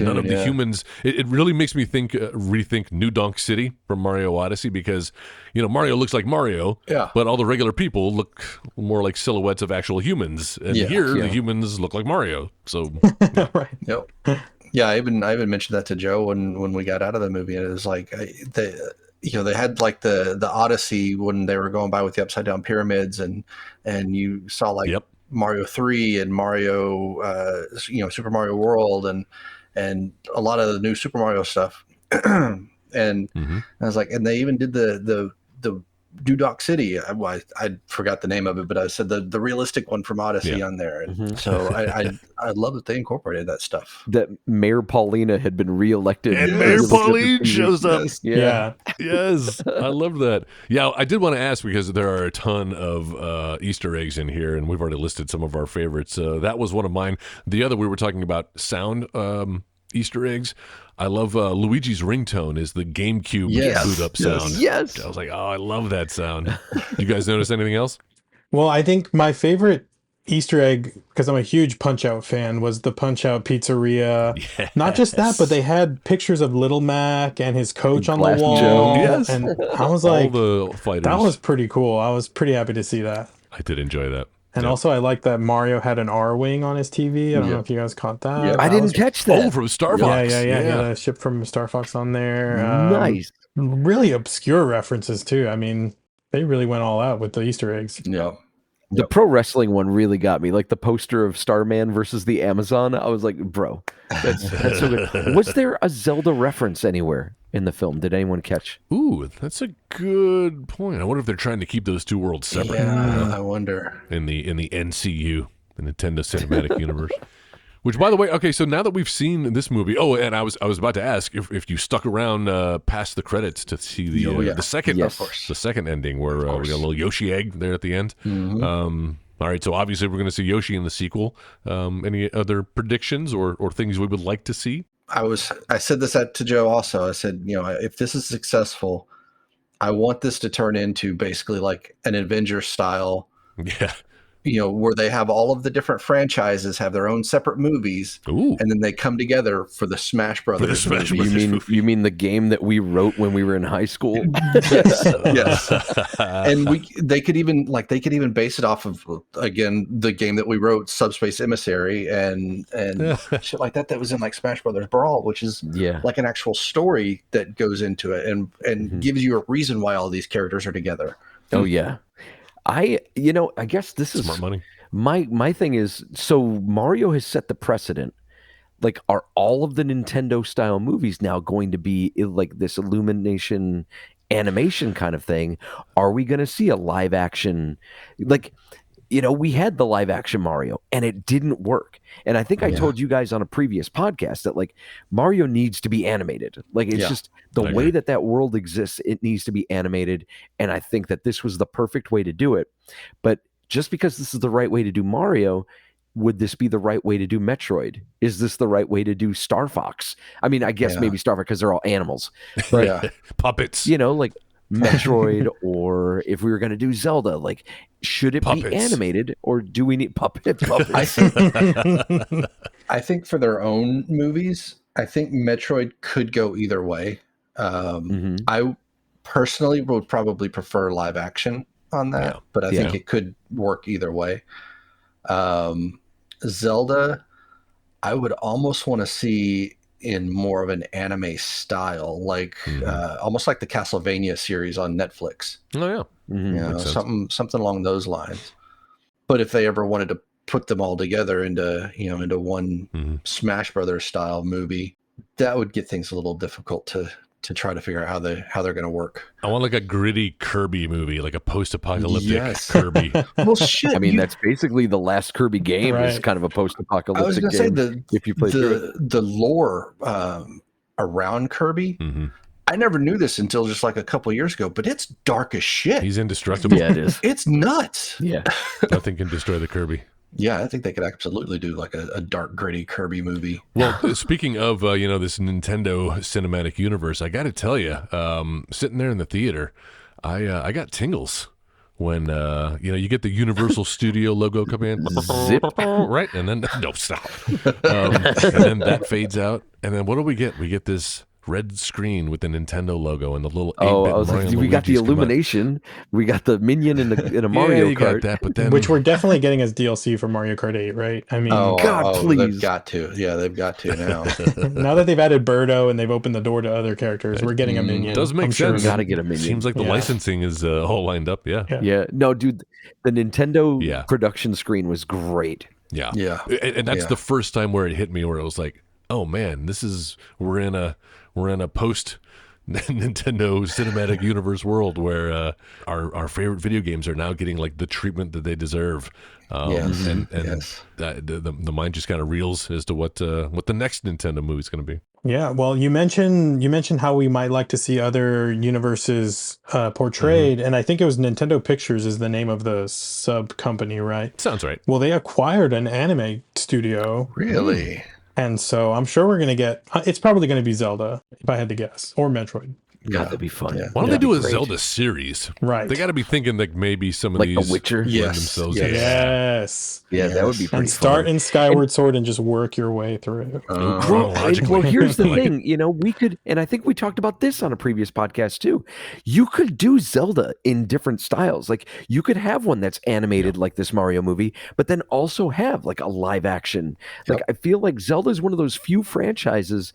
none of the humans. It really makes me rethink New Donk City from Mario Odyssey, because Mario looks like Mario, but all the regular people look more like silhouettes of actual humans, and here the humans look like Mario. So right. Yep. Yeah, I even mentioned that to Joe when we got out of the movie, and it was like they had like the Odyssey when they were going by with the upside down pyramids, and you saw like Mario 3 and Mario, Super Mario World, and a lot of the new Super Mario stuff. And I was like, and they even did the Dudok City. I forgot the name of it, but I said the realistic one from Odyssey on there. And so I love that they incorporated that stuff. That Mayor Paulina had been reelected. And Mayor Pauline shows up. Yeah. Yes. I love that. Yeah, I did want to ask, because there are a ton of Easter eggs in here, and we've already listed some of our favorites. That was one of mine. The other, we were talking about sound Easter eggs. I love Luigi's ringtone is the GameCube boot up sound. Yes. I was like, oh, I love that sound. You guys notice anything else? Well, I think my favorite Easter egg, because I'm a huge Punch-Out fan, was the Punch-Out Pizzeria. Yes. Not just that, but they had pictures of Little Mac and his coach on the wall. Joe. Yes. And I was like, all the fighters. That was pretty cool. I was pretty happy to see that. I did enjoy that. And also, I like that Mario had an R-Wing on his TV. I don't know if you guys caught that. Yeah. I didn't catch that. Oh, from Star Fox. Yeah. He had a ship from Star Fox on there. Nice. Really obscure references, too. I mean, they really went all out with the Easter eggs. Yeah. The pro wrestling one really got me. Like the poster of Starman versus the Amazon. I was like, bro, that's so good. Was there a Zelda reference anywhere in the film? Did anyone catch? Ooh, that's a good point. I wonder if they're trying to keep those two worlds separate. Yeah, I wonder. In the NCU, the Nintendo Cinematic Universe. Which, by the way, okay, so now that we've seen this movie, and I was about to ask if you stuck around past the credits to see the second, the second ending where we got a little Yoshi egg there at the end. All right, so obviously we're going to see Yoshi in the sequel. Any other predictions or things we would like to see? I said this to Joe also. I said, if this is successful, I want this to turn into basically like an Avengers style. Yeah. Where they have all of the different franchises have their own separate movies, and then they come together for the Smash Brothers movie. You mean the game that we wrote when we were in high school? Yes. And they could even base it off of, again, the game that we wrote, Subspace Emissary, and shit like that was in like Smash Brothers Brawl, which is like an actual story that goes into it and gives you a reason why all these characters are together. Oh yeah. I guess this is smart money. My thing is, so Mario has set the precedent. like, are all of the Nintendo style movies now going to be like this Illumination animation kind of thing? Are we going to see a live action, like, we had the live action Mario and it didn't work. And I think I told you guys on a previous podcast that, like, Mario needs to be animated. Like, it's just the way that world exists, it needs to be animated. And I think that this was the perfect way to do it. But just because this is the right way to do Mario, would this be the right way to do Metroid? Is this the right way to do Star Fox? I mean, I guess maybe Star Fox because they're all animals. But, puppets. Like Metroid, or if we were going to do Zelda, like, should it be animated, or do we need puppets? I think for their own movies, I think Metroid could go either way. I personally would probably prefer live action on that, but I think it could work either way. Zelda, I would almost want to see in more of an anime style, like almost like the Castlevania series on Netflix. Oh yeah, something along those lines. But if they ever wanted to put them all together into one Smash Brothers style movie, that would get things a little difficult to try to figure out how they're going to work. I want like a gritty Kirby movie, like a post-apocalyptic Kirby. Well, shit. I mean, that's basically the last Kirby game is kind of a post-apocalyptic I was going to say if you play the lore around Kirby. I never knew this until just like a couple of years ago, but it's dark as shit. He's indestructible. Yeah, it is. It's nuts. Yeah. Nothing can destroy the Kirby. Yeah, I think they could absolutely do like a dark, gritty Kirby movie. Well, speaking of, this Nintendo cinematic universe, I got to tell you, sitting there in the theater, I got tingles when, you get the Universal Studio logo come in, zip, right? And then, no, stop. And then that fades out. And then what do we get? We get this red screen with the Nintendo logo and the little 8-bit Mario we got the illumination, we got the minion in a Mario Kart, got that, but then which we're definitely getting as DLC for Mario Kart 8, right? I mean, God, please, they've got to, they've got to now. Now that they've added Birdo and they've opened the door to other characters, we're getting a minion. It does make sense. Sure we gotta get a minion. Seems like the licensing is all lined up. Yeah. No, dude, the Nintendo production screen was great. Yeah. And that's the first time where it hit me, where it was like, oh man, we're in a post Nintendo cinematic universe world where our favorite video games are now getting like the treatment that they deserve. And the mind just kind of reels as to what the next Nintendo movie is going to be. Yeah, well, you mentioned how we might like to see other universes portrayed, and I think it was Nintendo Pictures is the name of the sub company, right? Sounds right. Well, they acquired an anime studio. Really? And so I'm sure we're going to get, it's probably going to be Zelda, if I had to guess, or Metroid. God, that'd be fun. Yeah. Why don't they do a Zelda series? Right. They got to be thinking like maybe some of like these The Witcher. lend themselves. Yes. Yeah, that would be pretty And start fun. in Skyward Sword and just work your way through it. Well, here's the thing. We could, and I think we talked about this on a previous podcast too. You could do Zelda in different styles. Like, you could have one that's animated like this Mario movie, but then also have like a live action. Like, I feel like Zelda is one of those few franchises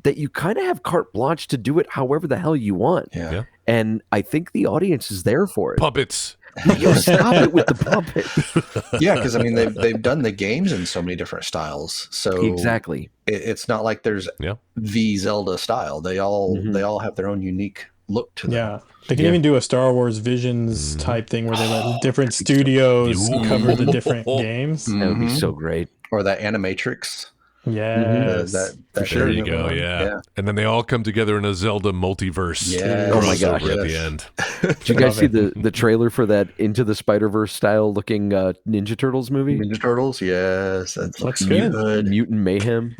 that you kind of have carte blanche to do it however the hell you want. Yeah. And I think the audience is there for it. Puppets. You stop it with the puppets. Yeah, because I mean they've done the games in so many different styles. So exactly, it's not like there's the Zelda style. They all have their own unique look to them. Yeah. They can even do a Star Wars Visions type thing where they let different studios cover the different games. That would be so great. Or that Animatrix. Yes. That there you go. Yeah. And then they all come together in a Zelda multiverse. Yeah. Oh my gosh. At the end. Did you guys see the trailer for that Into the Spider-Verse style looking Ninja Turtles movie? Ninja Turtles, yes. That looks good. Mutant Mayhem.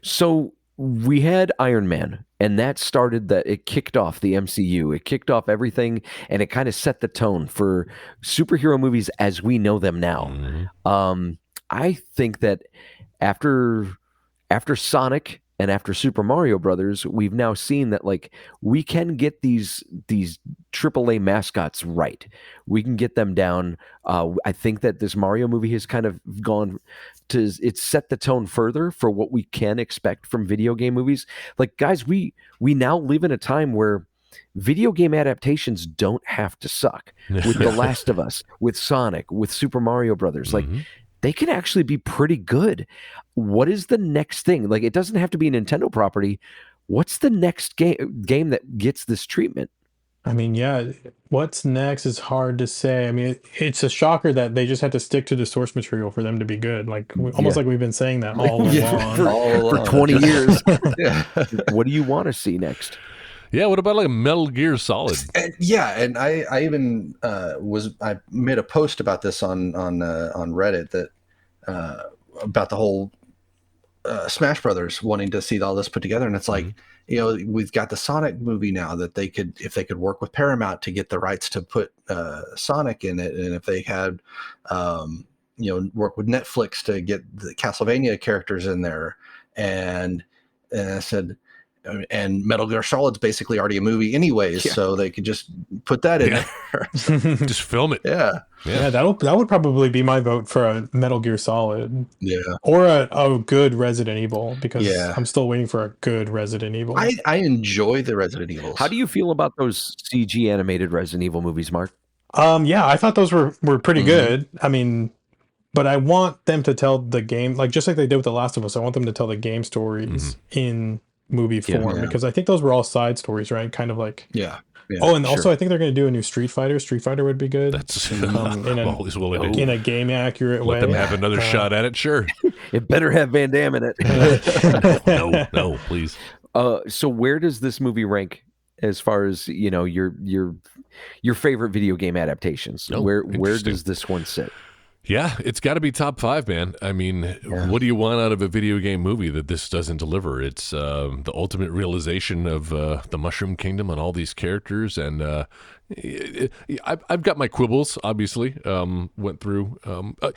So we had Iron Man, and that started it kicked off the MCU. It kicked off everything, and it kind of set the tone for superhero movies as we know them now. I think that after Sonic and after Super Mario Brothers, we've now seen that like we can get these AAA mascots right. We can get them down. I think that this Mario movie has kind of it's set the tone further for what we can expect from video game movies. Like, guys, we now live in a time where video game adaptations don't have to suck. With The Last of Us, with Sonic, with Super Mario Brothers, like. they can actually be pretty good. What is the next thing? Like, it doesn't have to be a Nintendo property. What's the next game that gets this treatment? I mean, yeah, what's next is hard to say. I mean, it's a shocker that they just had to stick to the source material for them to be good. Like, almost like we've been saying that all along. For 20 years. What do you want to see next? Yeah, what about like a Metal Gear Solid? And I even I made a post about this on Reddit that about the whole Smash Brothers wanting to see all this put together, and it's like, we've got the Sonic movie now that if they could work with Paramount to get the rights to put Sonic in it, and if they had work with Netflix to get the Castlevania characters in there, and I said, and Metal Gear Solid's basically already a movie anyways, so they could just put that in there. Just film it. Yeah, that would probably be my vote for a Metal Gear Solid. Yeah, or a good Resident Evil, because I'm still waiting for a good Resident Evil. I enjoy the Resident Evils. How do you feel about those CG animated Resident Evil movies, Mark? Yeah, I thought those were pretty good. I mean, but I want them to tell the game, like just like they did with The Last of Us. I want them to tell the game stories in movie form, because I think those were all side stories, right? Kind of like also I think they're going to do a new Street Fighter. Street Fighter would be good. That's in a game accurate way. Let them have another shot at it. Sure, it better have Van Damme in it. no, please. So where does this movie rank as far as your favorite video game adaptations? Where does this one sit? Yeah, it's got to be top 5, man. I mean, what do you want out of a video game movie that this doesn't deliver? It's the ultimate realization of the Mushroom Kingdom and all these characters. And I've got my quibbles, obviously. Went through.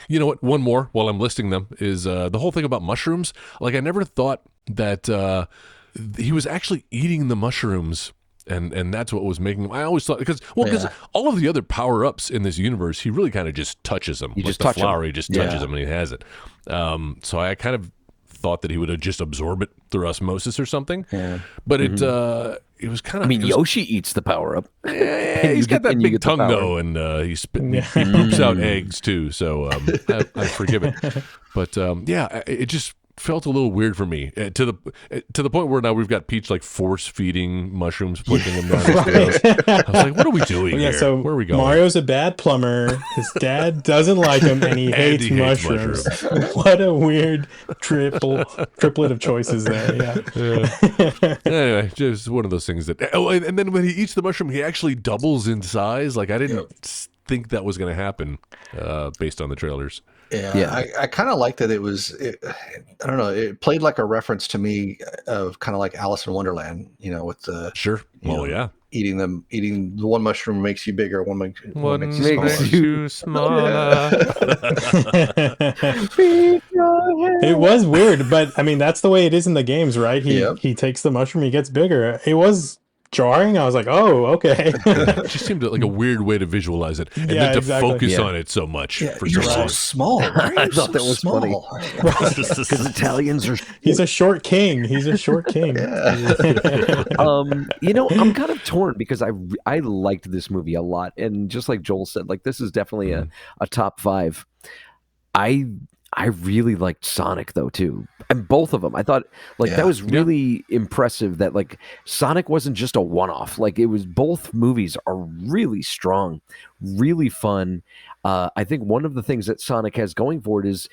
You know what? One more while I'm listing them is the whole thing about mushrooms. Like, I never thought that he was actually eating the mushrooms. And that's what was making him. I always thought because all of the other power ups in this universe, he really kind of just touches them. He like just the touches flower, he just touches them and he has it. So I kind of thought that he would just absorb it through osmosis or something. Yeah. But it was kind of. I mean, Yoshi eats the power up. He's got that big tongue though, and he poops out eggs too. So I forgive it. But it just felt a little weird for me to the point where now we've got Peach like force feeding mushrooms, pushing them down his throat. I was like, what are we doing here? So where are we going? Mario's a bad plumber. His dad doesn't like him, and he hates mushrooms. What a weird triplet of choices there. Yeah. Anyway, just one of those things that. Oh, and then when he eats the mushroom, he actually doubles in size. Like I didn't think that was going to happen based on the trailers. Yeah. I kind of like that it was, I don't know, it played like a reference to me of kind of like Alice in Wonderland, with the eating the one mushroom makes you bigger, one makes you smaller. It was weird, but I mean that's the way it is in the games, right? He takes the mushroom, he gets bigger. It was jarring. I was like, oh, okay. It just seemed like a weird way to visualize it, and then to focus on it so much. Yeah, you're so small. I thought that was funny because Italians are. He's a short king. I'm kind of torn because I liked this movie a lot, and just like Joel said, like this is definitely a top 5. I really liked Sonic though too, and both of them. I thought that was really impressive. That like Sonic wasn't just a one-off. Like it was. Both movies are really strong, really fun. I think one of the things that Sonic has going for it is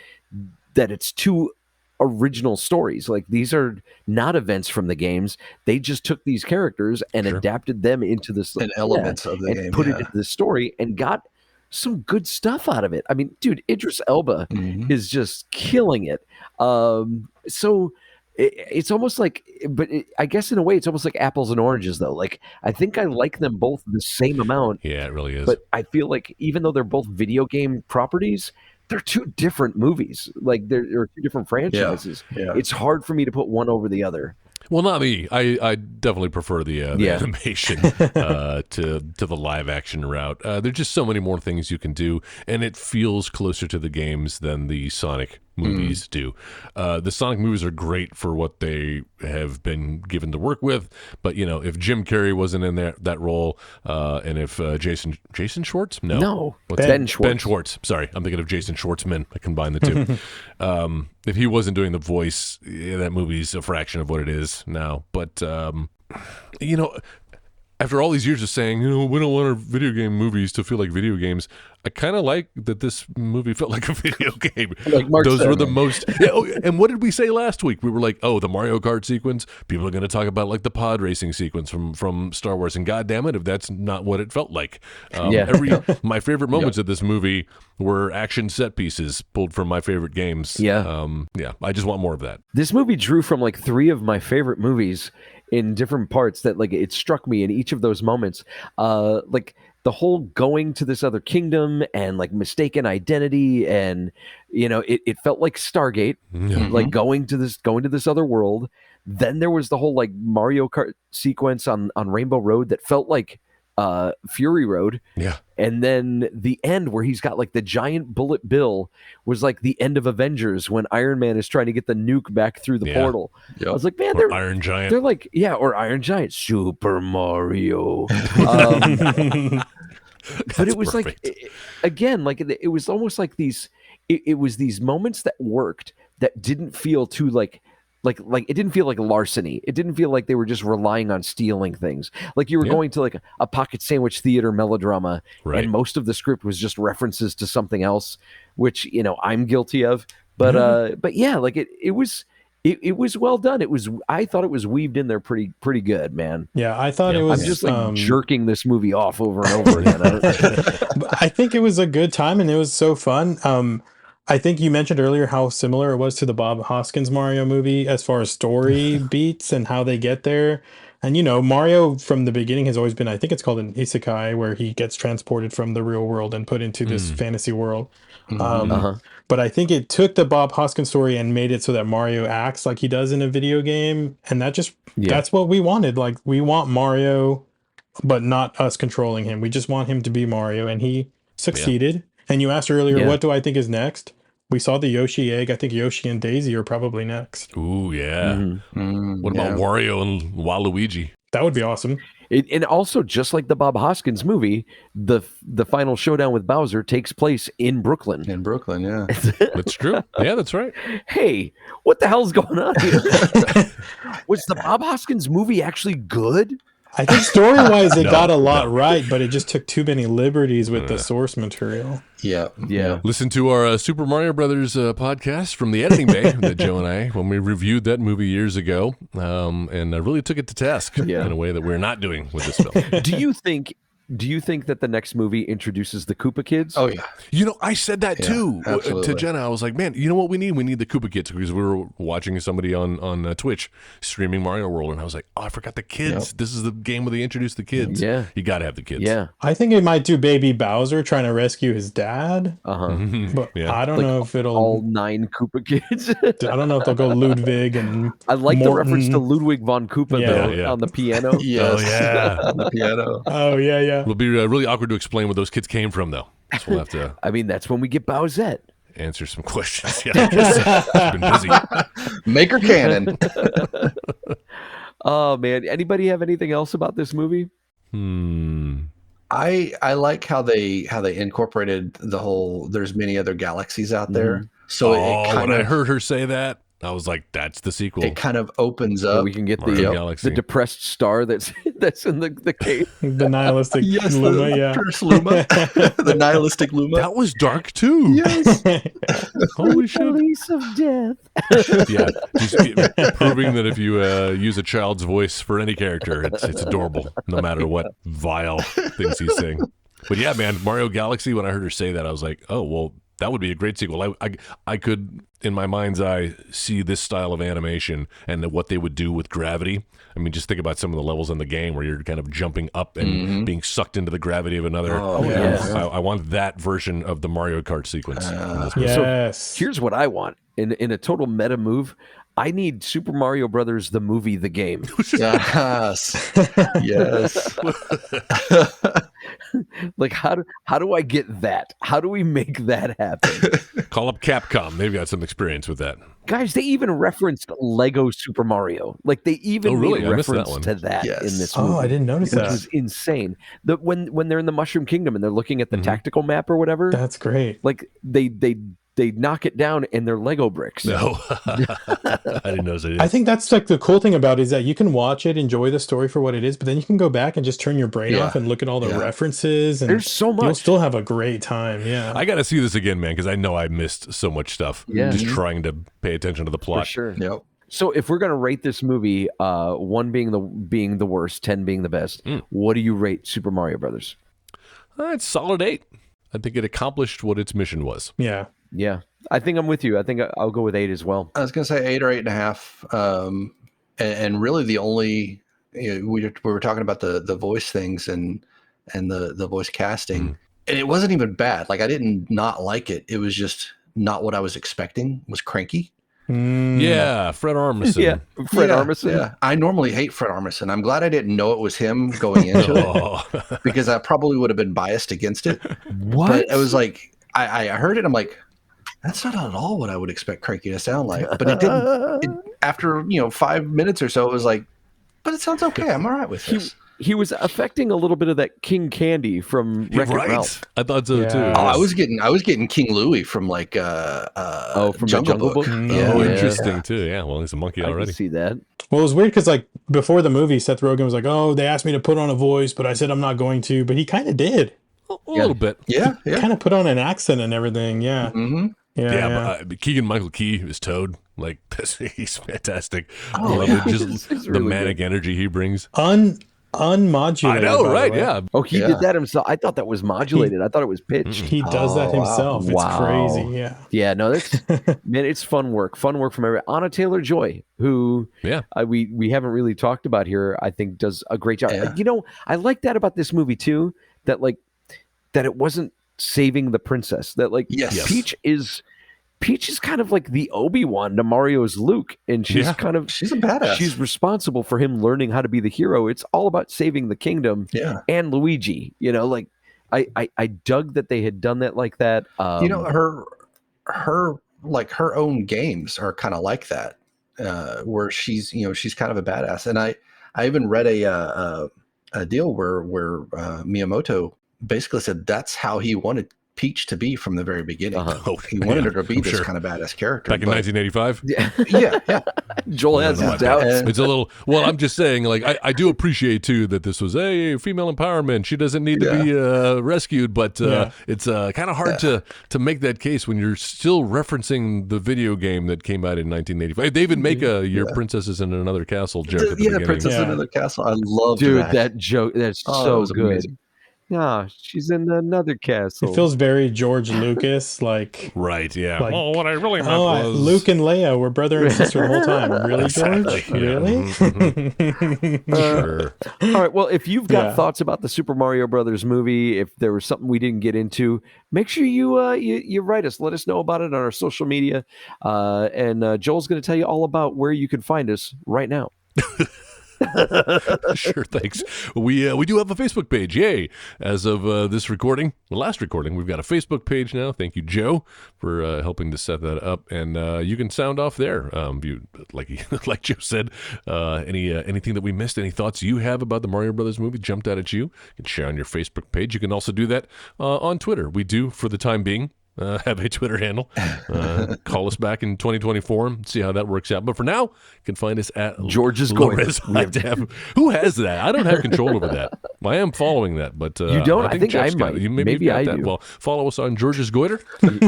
that it's 2 original stories. Like these are not events from the games. They just took these characters and adapted them into this elements of the game, and put it into the story and got some good stuff out of it. I mean, dude, Idris Elba is just killing it. So it's almost like, I guess in a way, it's almost like apples and oranges, though. Like, I think I like them both the same amount. Yeah, it really is. But I feel like even though they're both video game properties, they're 2 different movies. Like, they're 2 different franchises. Yeah. It's hard for me to put one over the other. Well, not me. I definitely prefer the animation to the live action route. There's just so many more things you can do, and it feels closer to the games than the Sonic movies do. The Sonic movies are great for what they have been given to work with, but if Jim Carrey wasn't in that role, and if Jason Schwartz, Ben Schwartz. Ben Schwartz. Sorry, I'm thinking of Jason Schwartzman. I combined the two. If he wasn't doing the voice, that movie's a fraction of what it is now. But after all these years of saying, we don't want our video game movies to feel like video games, I kind of like that this movie felt like a video game. Like Mark Those said, were the most. And what did we say last week? We were like, the Mario Kart sequence. People are going to talk about like the pod racing sequence from Star Wars. And God damn it, if that's not what it felt like. My favorite moments of this movie were action set pieces pulled from my favorite games. I just want more of that. This movie drew from like 3 of my favorite movies in different parts that like it struck me in each of those moments. Like the whole going to this other kingdom and like mistaken identity, and it felt like Stargate, like going to this other world. Then there was the whole like Mario Kart sequence on Rainbow Road that felt like Fury Road. And then the end where he's got like the giant bullet bill was like the end of Avengers when Iron Man is trying to get the nuke back through the portal. I was like, man, they're Iron Giant. They're like, or Iron Giant, Super Mario. But it was perfect. like, again, like it was almost like these. It was these moments that worked that didn't feel too like it didn't feel like larceny. It didn't feel like they were just relying on stealing things. Like you were going to like a pocket sandwich theater melodrama, and most of the script was just references to something else, which I'm guilty of. But yeah, like it was well done. I thought it was weaved in there pretty good, man. Yeah, I thought it was. I'm just like jerking this movie off over and over again. I think it was a good time and it was so fun. I think you mentioned earlier how similar it was to the Bob Hoskins Mario movie as far as story beats and how they get there. And, Mario from the beginning has always been, I think it's called an isekai, where he gets transported from the real world and put into this fantasy world. But I think it took the Bob Hoskins story and made it so that Mario acts like he does in a video game. And that's what we wanted. Like, we want Mario, but not us controlling him. We just want him to be Mario. And he succeeded. And you asked earlier, what do I think is next? We saw the Yoshi egg. I think Yoshi and Daisy are probably next. Ooh, yeah. What about Wario and Waluigi? That would be awesome. And also, just like the Bob Hoskins movie, the final showdown with Bowser takes place in Brooklyn. In Brooklyn, yeah. That's true. Yeah, that's right. Hey, what the hell's going on here? Was the Bob Hoskins movie actually good? I think story-wise, it got a lot right, but it just took too many liberties with the source material. Yeah. Listen to our Super Mario Brothers podcast from the editing bay that Joe and I, when we reviewed that movie years ago, and really took it to task in a way that we're not doing with this film. Do you think that the next movie introduces the Koopa Kids? Oh, yeah. I said that too to Jenna. I was like, man, you know what we need? We need the Koopa Kids, because we were watching somebody on Twitch streaming Mario World, and I was like, I forgot the kids. This is the game where they introduce the kids. Yeah. You got to have the kids. Yeah. I think it might do Baby Bowser trying to rescue his dad. But I don't know if it'll... All 9 Koopa Kids? I don't know if they'll go Ludwig and I like Morton. The reference to Ludwig von Koopa, on the piano. Yes. Oh, yeah. On the piano. Oh, yeah. It'll be really awkward to explain where those kids came from, though. So we'll have to... I mean, that's when we get Bowsette. Answer some questions. Yeah, I've been busy. Make her canon. Oh, man. Anybody have anything else about this movie? I like how they incorporated the whole there's many other galaxies out there. So when I heard her say that, I was like, that's the sequel. It kind of opens up. We can get the depressed star that's in the cave. The nihilistic Luma, Curse Luma. The nihilistic Luma. That was dark too. Yes. Holy shit. Release of death. Yeah, just proving that if you use a child's voice for any character, it's adorable, no matter what vile things he's saying. But yeah, man, Mario Galaxy, when I heard her say that, I was like, oh, well, that would be a great sequel. I could, in my mind's eye, see this style of animation and what they would do with gravity. I mean, just think about some of the levels in the game where you're kind of jumping up and being sucked into the gravity of another. I want that version of the Mario Kart sequence. Yes. So here's what I want. In a total meta move, I need Super Mario Brothers, the movie, the game. Yes. Yes. Like how do I get that? How do we make that happen? Call up Capcom. They've got some experience with that. Guys, they even referenced Lego Super Mario. Like they even made reference to that in this movie. Oh, I didn't notice that. Which was insane. When they're in the Mushroom Kingdom and they're looking at the tactical map or whatever. That's great. Like they knock it down and they're Lego bricks. No, I didn't notice it. I think that's like the cool thing about it is that you can watch it, enjoy the story for what it is, but then you can go back and just turn your brain off and look at all the references. And there's so much. You'll still have a great time. Yeah. I got to see this again, man, because I know I missed so much stuff. Yeah. Just trying to pay attention to the plot. For sure. Yep. So if we're gonna rate this movie, 1 being the worst, 10 being the best, what do you rate Super Mario Brothers? It's solid 8. I think it accomplished what its mission was. Yeah. Yeah. I think I'm with you. I think I'll go with 8 as well. I was going to say 8 or 8.5. And really the only, we were talking about the voice things and the voice casting, and it wasn't even bad. Like I didn't not like it. It was just not what I was expecting. It was Cranky. Yeah, Fred Armisen. Fred Armisen. Yeah, I normally hate Fred Armisen. I'm glad I didn't know it was him going into it because I probably would have been biased against it. What? But it was like I heard it. I'm like, that's not at all what I would expect Cranky to sound like. But it didn't. After 5 minutes or so, it was like, but it sounds okay. I'm all right with this. He was affecting a little bit of that King Candy from Wreck-It Ralph. I thought so too. Oh, I was getting King Louie from like from Jungle Book. Oh, interesting too. Yeah, well, he's a monkey already. I can see that. Well, it was weird because like before the movie, Seth Rogen was like, "Oh, they asked me to put on a voice, but I said I'm not going to." But he kind of did. A little bit. Yeah. Kind of put on an accent and everything. Yeah. Mm-hmm. But Keegan-Michael Key is Toad. Like he's fantastic. Oh, I love it. Just the really manic energy he brings. Unmodulated. I know, right? Yeah. Oh, he did that himself. I thought that was modulated. I thought it was pitched. He does that himself. Wow. It's crazy. Yeah. Yeah. No, that's man. It's fun work. Fun work from everybody. Anna Taylor-Joy, who we haven't really talked about here. I think does a great job. Yeah. I like that about this movie too. That it wasn't saving the princess. That Peach is kind of like the Obi-Wan to Mario's Luke, and she's a badass. She's responsible for him learning how to be the hero. It's all about saving the kingdom. Yeah. And Luigi, I dug that they had done that like that. Her own games are kind of like that, where she's kind of a badass. And I even read a deal where Miyamoto basically said that's how he wanted Peach to be from the very beginning. He wanted her to be this kind of badass character. Back in 1985? Yeah. Joel has his doubts. It's a little, well, I'm just saying, like, I do appreciate, too, that this was a female empowerment. She doesn't need to be rescued, but it's kind of hard to make that case when you're still referencing the video game that came out in 1985. They even make your Princesses in Another Castle joke at the beginning. Princess in Another Castle. I love that joke. That's so good. Amazing. Yeah, she's in another castle. It feels very George Lucas, like. Right, yeah. Like, what I really meant was... Luke and Leia were brother and sister the whole time. Really, George? Really? Sure. All right, well, if you've got thoughts about the Super Mario Brothers movie, if there was something we didn't get into, make sure you write us. Let us know about it on our social media. And Joel's going to tell you all about where you can find us right now. Sure, thanks. We do have a Facebook page. Yay! As of this recording, the last recording, we've got a Facebook page now. Thank you, Joe, for helping to set that up. And you can sound off there. If you like Joe said, anything that we missed, any thoughts you have about the Mario Brothers movie jumped out at you, you can share on your Facebook page. You can also do that on Twitter. We do, for the time being, have a Twitter handle. Call us back in 2024 and see how that works out. But for now, you can find us at George's Goiter. Who has that? I don't have control over that. I am following that, but you don't. I think I might. Maybe I do. do. Well, follow us on George's Goiter,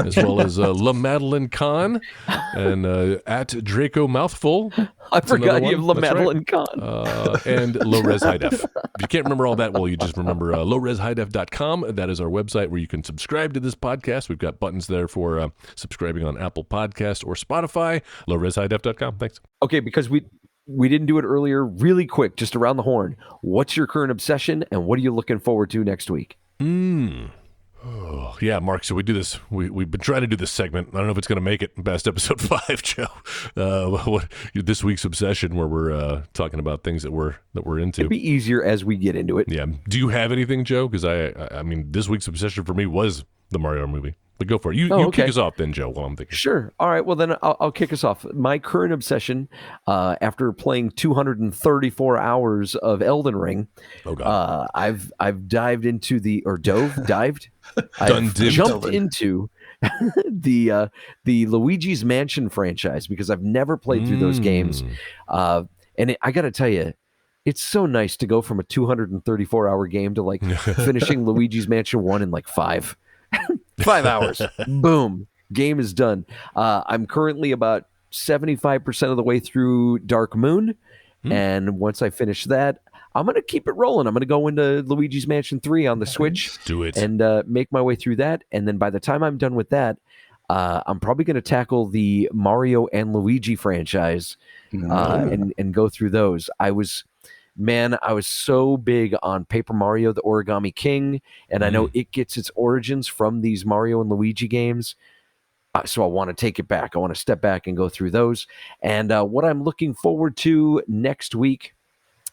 as well as La Madeline Khan and at Draco Mouthful. I forgot you have La Madeline Khan. And Low Res High Def. If you can't remember all that, well, you just remember lowreshighDef.com. That is our website where you can subscribe to this podcast. We've got buttons there for subscribing on Apple Podcasts or Spotify. lowreshighDef.com. Thanks. Okay, because we didn't do it earlier. Really quick, just around the horn. What's your current obsession, and what are you looking forward to next week? Oh, yeah, Mark, so we do this. We've been trying to do this segment. I don't know if it's going to make it past episode 5, Joe. This week's obsession, where we're talking about things that we're into. It'll be easier as we get into it. Yeah. Do you have anything, Joe? Because I mean, this week's obsession for me was the Mario movie. But go for it. You kick us off then, Joe, while I'm thinking. Sure. All right. Well, then I'll kick us off. My current obsession, after playing 234 hours of Elden Ring, I've dived into dived? I've jumped into the Luigi's Mansion franchise because I've never played through those games. And I got to tell you, it's so nice to go from a 234-hour game to like finishing Luigi's Mansion 1 in like 5 hours. Boom. Game is done. I'm currently about 75% of the way through Dark Moon. And once I finish that, I'm going to keep it rolling. I'm going to go into Luigi's Mansion 3 on the Switch. Let's do it. And make my way through that. And then by the time I'm done with that, I'm probably going to tackle the Mario and Luigi franchise and go through those. I was so big on Paper Mario, the Origami King, and I know it gets its origins from these Mario and Luigi games. So I want to take it back. I want to step back and go through those. And what I'm looking forward to next week,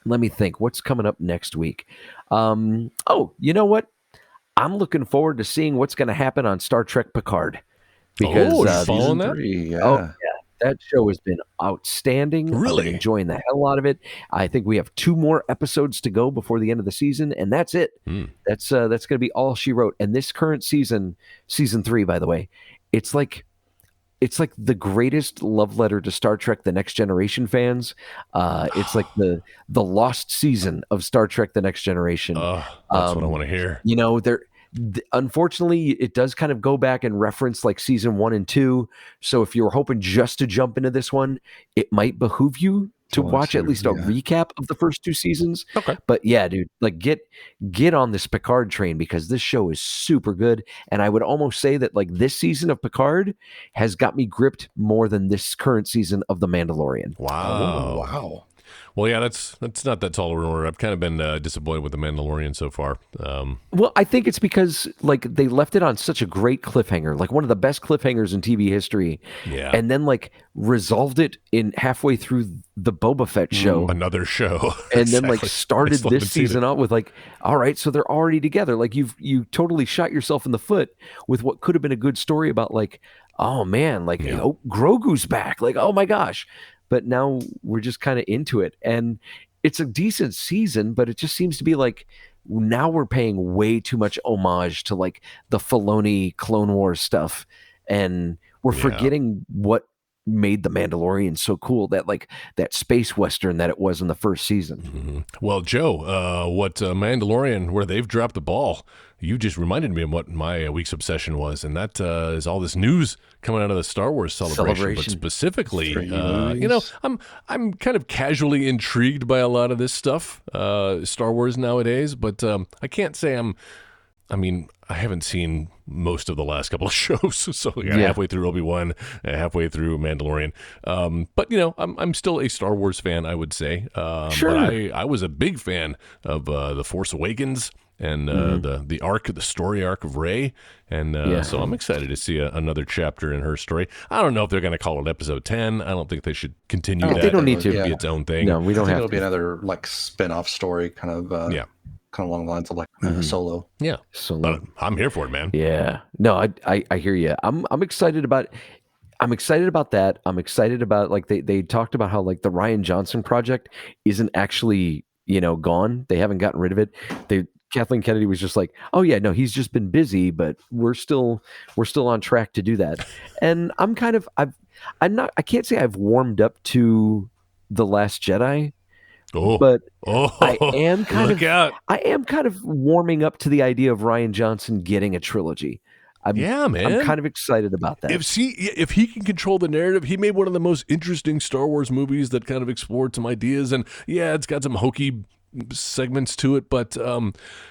let me think. What's coming up next week? You know what? I'm looking forward to seeing what's going to happen on Star Trek Picard. Because following that? 3, yeah. Oh, yeah. That show has been outstanding. Really? I've been enjoying the hell out of it. I think we have 2 more episodes to go before the end of the season, and that's it. That's going to be all she wrote. And this current season 3, by the way, it's like the greatest love letter to Star Trek: The Next Generation fans. It's like the lost season of Star Trek: The Next Generation. That's what I want to hear. You know, unfortunately, it does kind of go back and reference like season 1 and 2. So if you're hoping just to jump into this one, it might behoove you to watch at least a recap of the first 2 seasons. Okay. But yeah, dude, like get on this Picard train because this show is super good. And I would almost say that like this season of Picard has got me gripped more than this current season of The Mandalorian. Wow. Wow. Well, yeah, that's not that tall of an order. I've kind of been disappointed with The Mandalorian so far. Well, I think it's because like they left it on such a great cliffhanger, like one of the best cliffhangers in TV history. Yeah. And then like resolved it in halfway through the Boba Fett show. Another show. And then like started this season out with like, all right, so they're already together. Like you totally shot yourself in the foot with what could have been a good story about like, oh man, like Grogu's back. Like, oh my gosh. But now we're just kind of into it. And it's a decent season, but it just seems to be like now we're paying way too much homage to like the Filoni Clone Wars stuff. And we're forgetting what made The Mandalorian so cool, that like that space western that it was in the first season. Well, Joe, what Mandalorian, where they've dropped the ball, you just reminded me of what my week's obsession was, and that is all this news coming out of the Star Wars celebration. But specifically, you know, I'm kind of casually intrigued by a lot of this stuff, Star Wars nowadays, but I can't say I mean, I haven't seen most of the last couple of shows, so halfway through Obi-Wan, halfway through Mandalorian. But you know, I'm still a Star Wars fan, I would say. Sure. But I was a big fan of The Force Awakens and the story arc of Rey, and so I'm excited to see another chapter in her story. I don't know if they're going to call it Episode 10. I don't think they should continue that. They don't need to be its own thing. No, we don't have it'll to. be another like spin-off story, kind of along the lines of like Solo. Yeah, Solo. But I'm here for it, man. Yeah, no, I hear you. I'm excited about. I'm excited about that. I'm excited about like they talked about how like the Rian Johnson project isn't actually gone. They haven't gotten rid of it. Kathleen Kennedy was just like, oh yeah, no, he's just been busy, but we're still on track to do that. And I'm kind of I can't say I've warmed up to The Last Jedi. But I am kind of warming up to the idea of Rian Johnson getting a trilogy. Man. I'm kind of excited about that. If he can control the narrative, he made one of the most interesting Star Wars movies that kind of explored some ideas, and it's got some hokey segments to it, but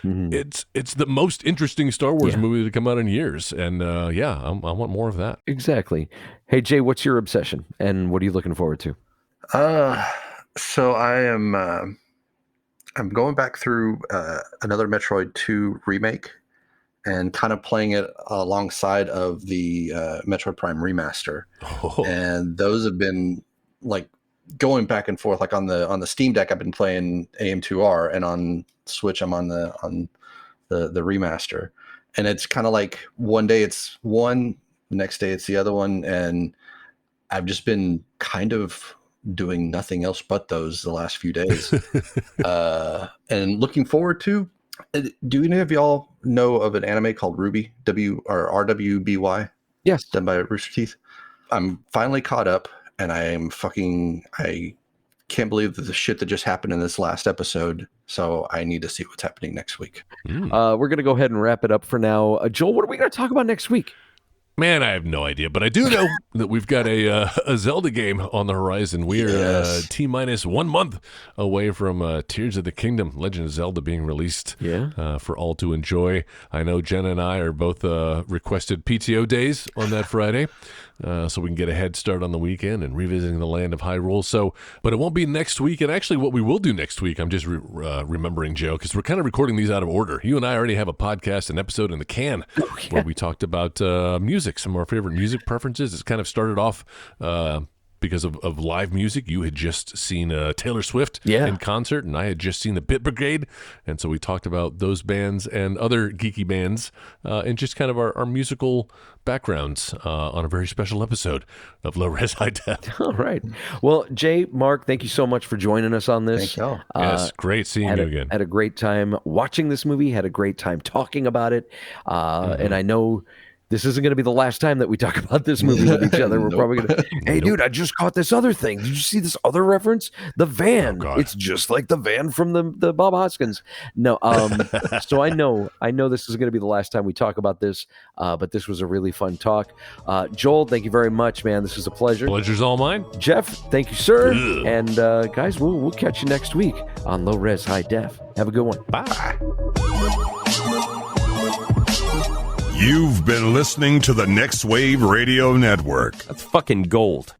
it's the most interesting Star Wars movie to come out in years, and I want more of that. Exactly. Hey Jay, what's your obsession, and what are you looking forward to? So I'm going back through another Metroid 2 remake, and kind of playing it alongside of the Metroid Prime remaster. And those have been like going back and forth. Like on the Steam Deck, I've been playing AM2R, and on Switch, I'm on the remaster. And it's kind of like one day it's one, the next day it's the other one, and I've just been kind of doing nothing else but those the last few days. And looking forward to. Do any of y'all know of an anime called Ruby? RWBY? Yes. Done by Rooster Teeth. I'm finally caught up, and I can't believe the shit that just happened in this last episode. So I need to see what's happening next week. We're going to go ahead and wrap it up for now. Joel, what are we going to talk about next week? Man, I have no idea, but I do know that we've got a Zelda game on the horizon. We are T-minus 1 month away from Tears of the Kingdom, Legend of Zelda being released for all to enjoy. I know Jenna and I are both requested PTO days on that Friday, so we can get a head start on the weekend and revisiting the land of Hyrule. But it won't be next week. And actually, what we will do next week, I'm just remembering, Joe, because we're kind of recording these out of order. You and I already have a podcast, an episode in the can, where we talked about music. Some of our favorite music preferences. It's kind of started off because of live music. You had just seen Taylor Swift in concert, and I had just seen the Bit Brigade. And so we talked about those bands and other geeky bands and just kind of our musical backgrounds on a very special episode of Low Res High Def. All right. Well, Jay, Mark, thank you so much for joining us on this. Thank you. Yes, great seeing you again. Had a great time watching this movie, had a great time talking about it. And I know this isn't going to be the last time that we talk about this movie with each other. We're probably going to, hey, dude, I just caught this other thing. Did you see this other reference? The van. It's just like the van from the Bob Hoskins. No, so I know this is going to be the last time we talk about this, but this was a really fun talk. Joel, thank you very much, man. This was a pleasure. Pleasure's all mine. Jeff, thank you, sir. And guys, we'll catch you next week on Low Res High Def. Have a good one. Bye. You've been listening to the Next Wave Radio Network. That's fucking gold.